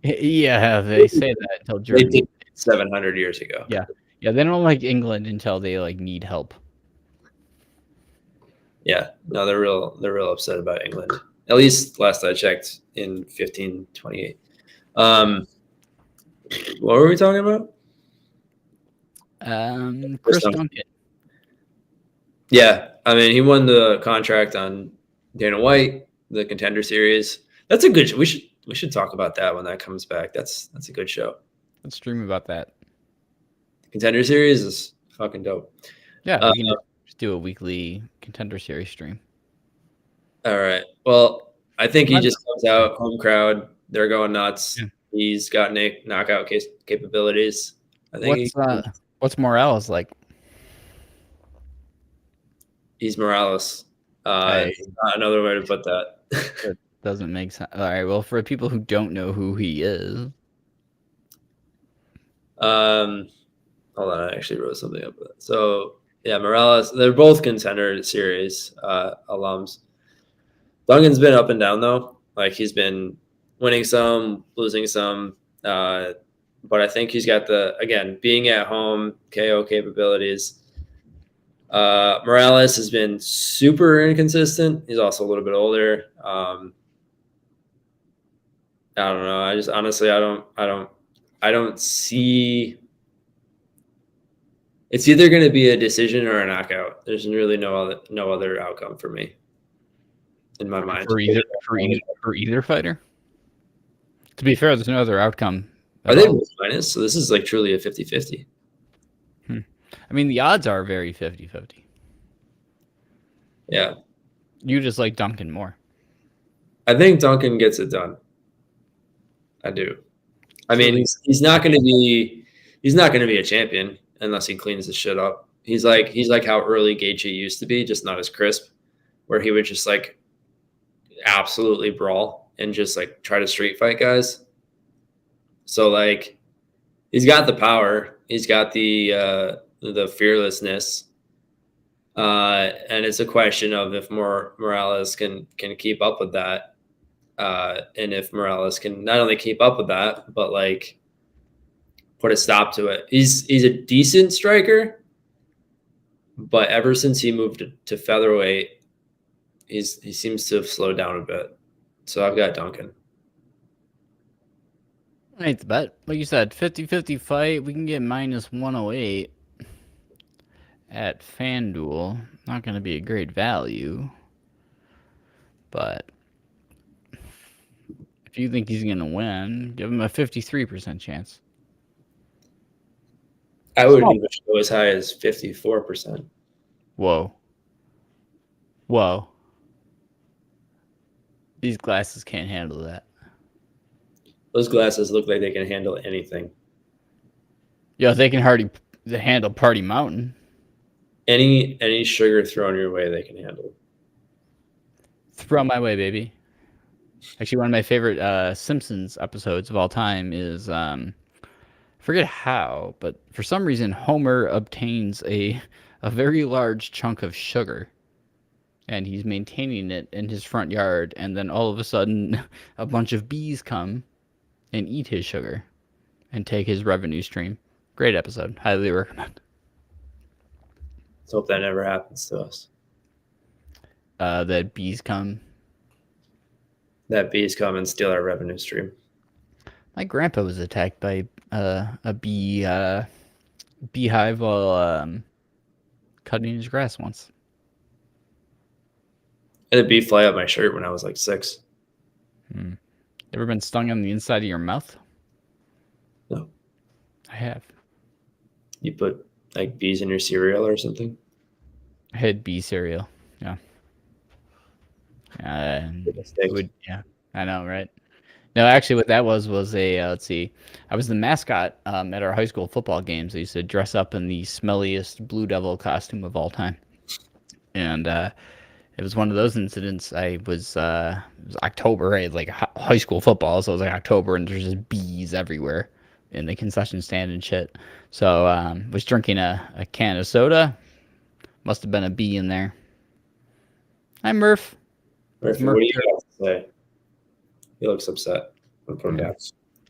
Yeah, they say that until Germany. They did 700 years ago. Yeah, they don't like England until they like need help. Yeah, no, they're real upset about England. At least last I checked in 1528. What were we talking about? Chris Duncan. Yeah, I mean, he won the contract on Dana White, the Contender Series. That's a good. We should talk about that when that comes back. That's a good show. Let's stream about that. Contender Series is fucking dope. Yeah, we can just do a weekly Contender Series stream. All right. Well, I think he just comes out, home crowd. They're going nuts. Yeah. He's got knockout capabilities. I think. What's Morales like? He's Morales. Not another way to put that. It doesn't make sense. All right. Well, for people who don't know who he is. Hold on. I actually wrote something up. So, yeah, Morales, they're both Contender Series alums. Duncan's been up and down, though. Like, he's been winning some, losing some. But I think he's got being at home, KO capabilities. Morales has been super inconsistent. He's also a little bit older. I don't know. I just honestly, I don't see. It's either going to be a decision or a knockout. There's really no other outcome for me in my mind. For either fighter. To be fair, there's no other outcome. Are they minus? So this is like truly a 50-50. I mean, the odds are very 50-50. Yeah. You just like Duncan more. I think Duncan gets it done. I do. I mean, he's not going to be a champion unless he cleans the shit up. He's like how early Gaethje used to be, just not as crisp, where he would just like absolutely brawl and just like try to street fight guys. So like he's got the power, he's got the fearlessness, and it's a question of if Morales can keep up with that, and if Morales can not only keep up with that, but like put a stop to it. He's a decent striker, but ever since he moved to featherweight, he seems to have slowed down a bit. So I've got Duncan. Ain't the bet. Like you said, 50-50 fight. We can get minus 108 at FanDuel. Not going to be a great value, but if you think he's going to win, give him a 53% chance. I would even go as high as 54%. Whoa. Whoa. These glasses can't handle that. Those glasses look like they can handle anything. Yeah, they can hardly handle Party Mountain. Any sugar thrown your way, they can handle. Throw my way, baby. Actually, one of my favorite Simpsons episodes of all time is I forget how, but for some reason Homer obtains a very large chunk of sugar, and he's maintaining it in his front yard, and then all of a sudden a bunch of bees come and eat his sugar and take his revenue stream. Great episode. Highly recommend. Let's hope that never happens to us. That bees come. That bees come and steal our revenue stream. My grandpa was attacked by a beehive while cutting his grass once. I had a bee fly up my shirt when I was like 6. Ever been stung on the inside of your mouth? No. I have. You put like bees in your cereal or something? I had bee cereal. Yeah. Yeah, I know, right? No, actually, what that was a let's see. I was the mascot at our high school football games. I used to dress up in the smelliest Blue Devil costume of all time, and it was one of those incidents. It was October, right? Like high school football, so it was like October, and there's just bees everywhere in the concession stand and shit. So was drinking a can of soda. Must have been a bee in there. Hi, Murph. Murphy, what do you have to say? He looks upset.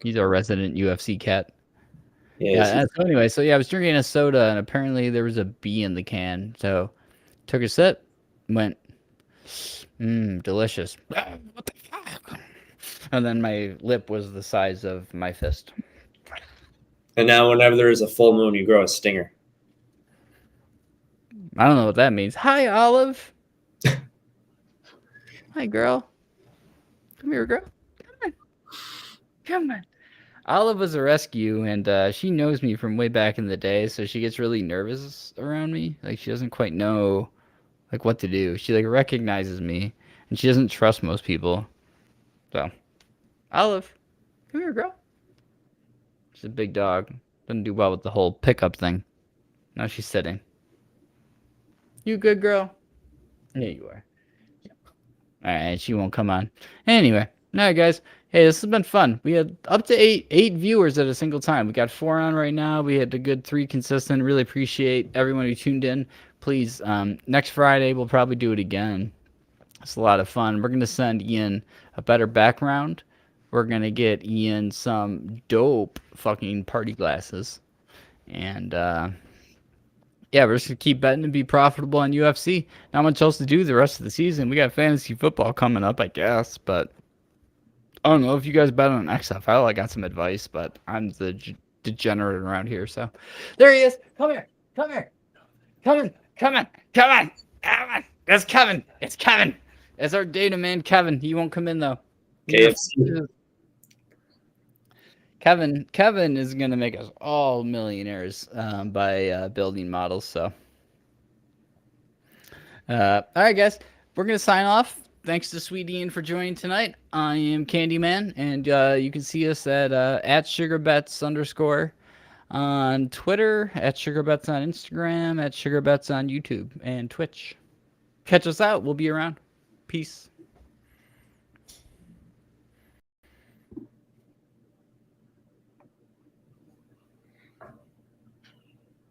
He's our resident UFC cat. Yeah. So anyway, I was drinking a soda, and apparently there was a bee in the can. So took a sip, went, delicious. What the fuck? And then my lip was the size of my fist. And now whenever there is a full moon, you grow a stinger. I don't know what that means. Hi, Olive. Hi, girl. Come here, girl. Come on. Olive was a rescue, and she knows me from way back in the day, so she gets really nervous around me. Like, she doesn't quite know, like, what to do. She, like, recognizes me, and she doesn't trust most people. So, Olive, come here, girl. She's a big dog. Doesn't do well with the whole pickup thing. Now she's sitting. You good, girl? Yeah, you are. Alright, she won't come on. Anyway, alright, guys. Hey, this has been fun. We had up to eight viewers at a single time. We got 4 on right now. We had a good 3 consistent. Really appreciate everyone who tuned in. Please, next Friday, we'll probably do it again. It's a lot of fun. We're going to send Ian a better background. We're going to get Ian some dope fucking party glasses. And, yeah, we're just going to keep betting and be profitable on UFC. Not much else to do the rest of the season. We got fantasy football coming up, I guess, but I don't know if you guys bet on XFL. I got some advice, but I'm the degenerate around here. So there he is. Come here. Come here. Come on. Come on. Come on. Come on. It's Kevin. It's Kevin. It's our data man, Kevin. He won't come in though. KFC. Kevin is gonna make us all millionaires by building models. So, all right, guys, we're gonna sign off. thanks to Sweet Ian for joining tonight. I am Candyman, and you can see us at @sugarbets_ on Twitter, @sugarbets on Instagram, @sugarbets on YouTube and Twitch. Catch us out. We'll be around. Peace.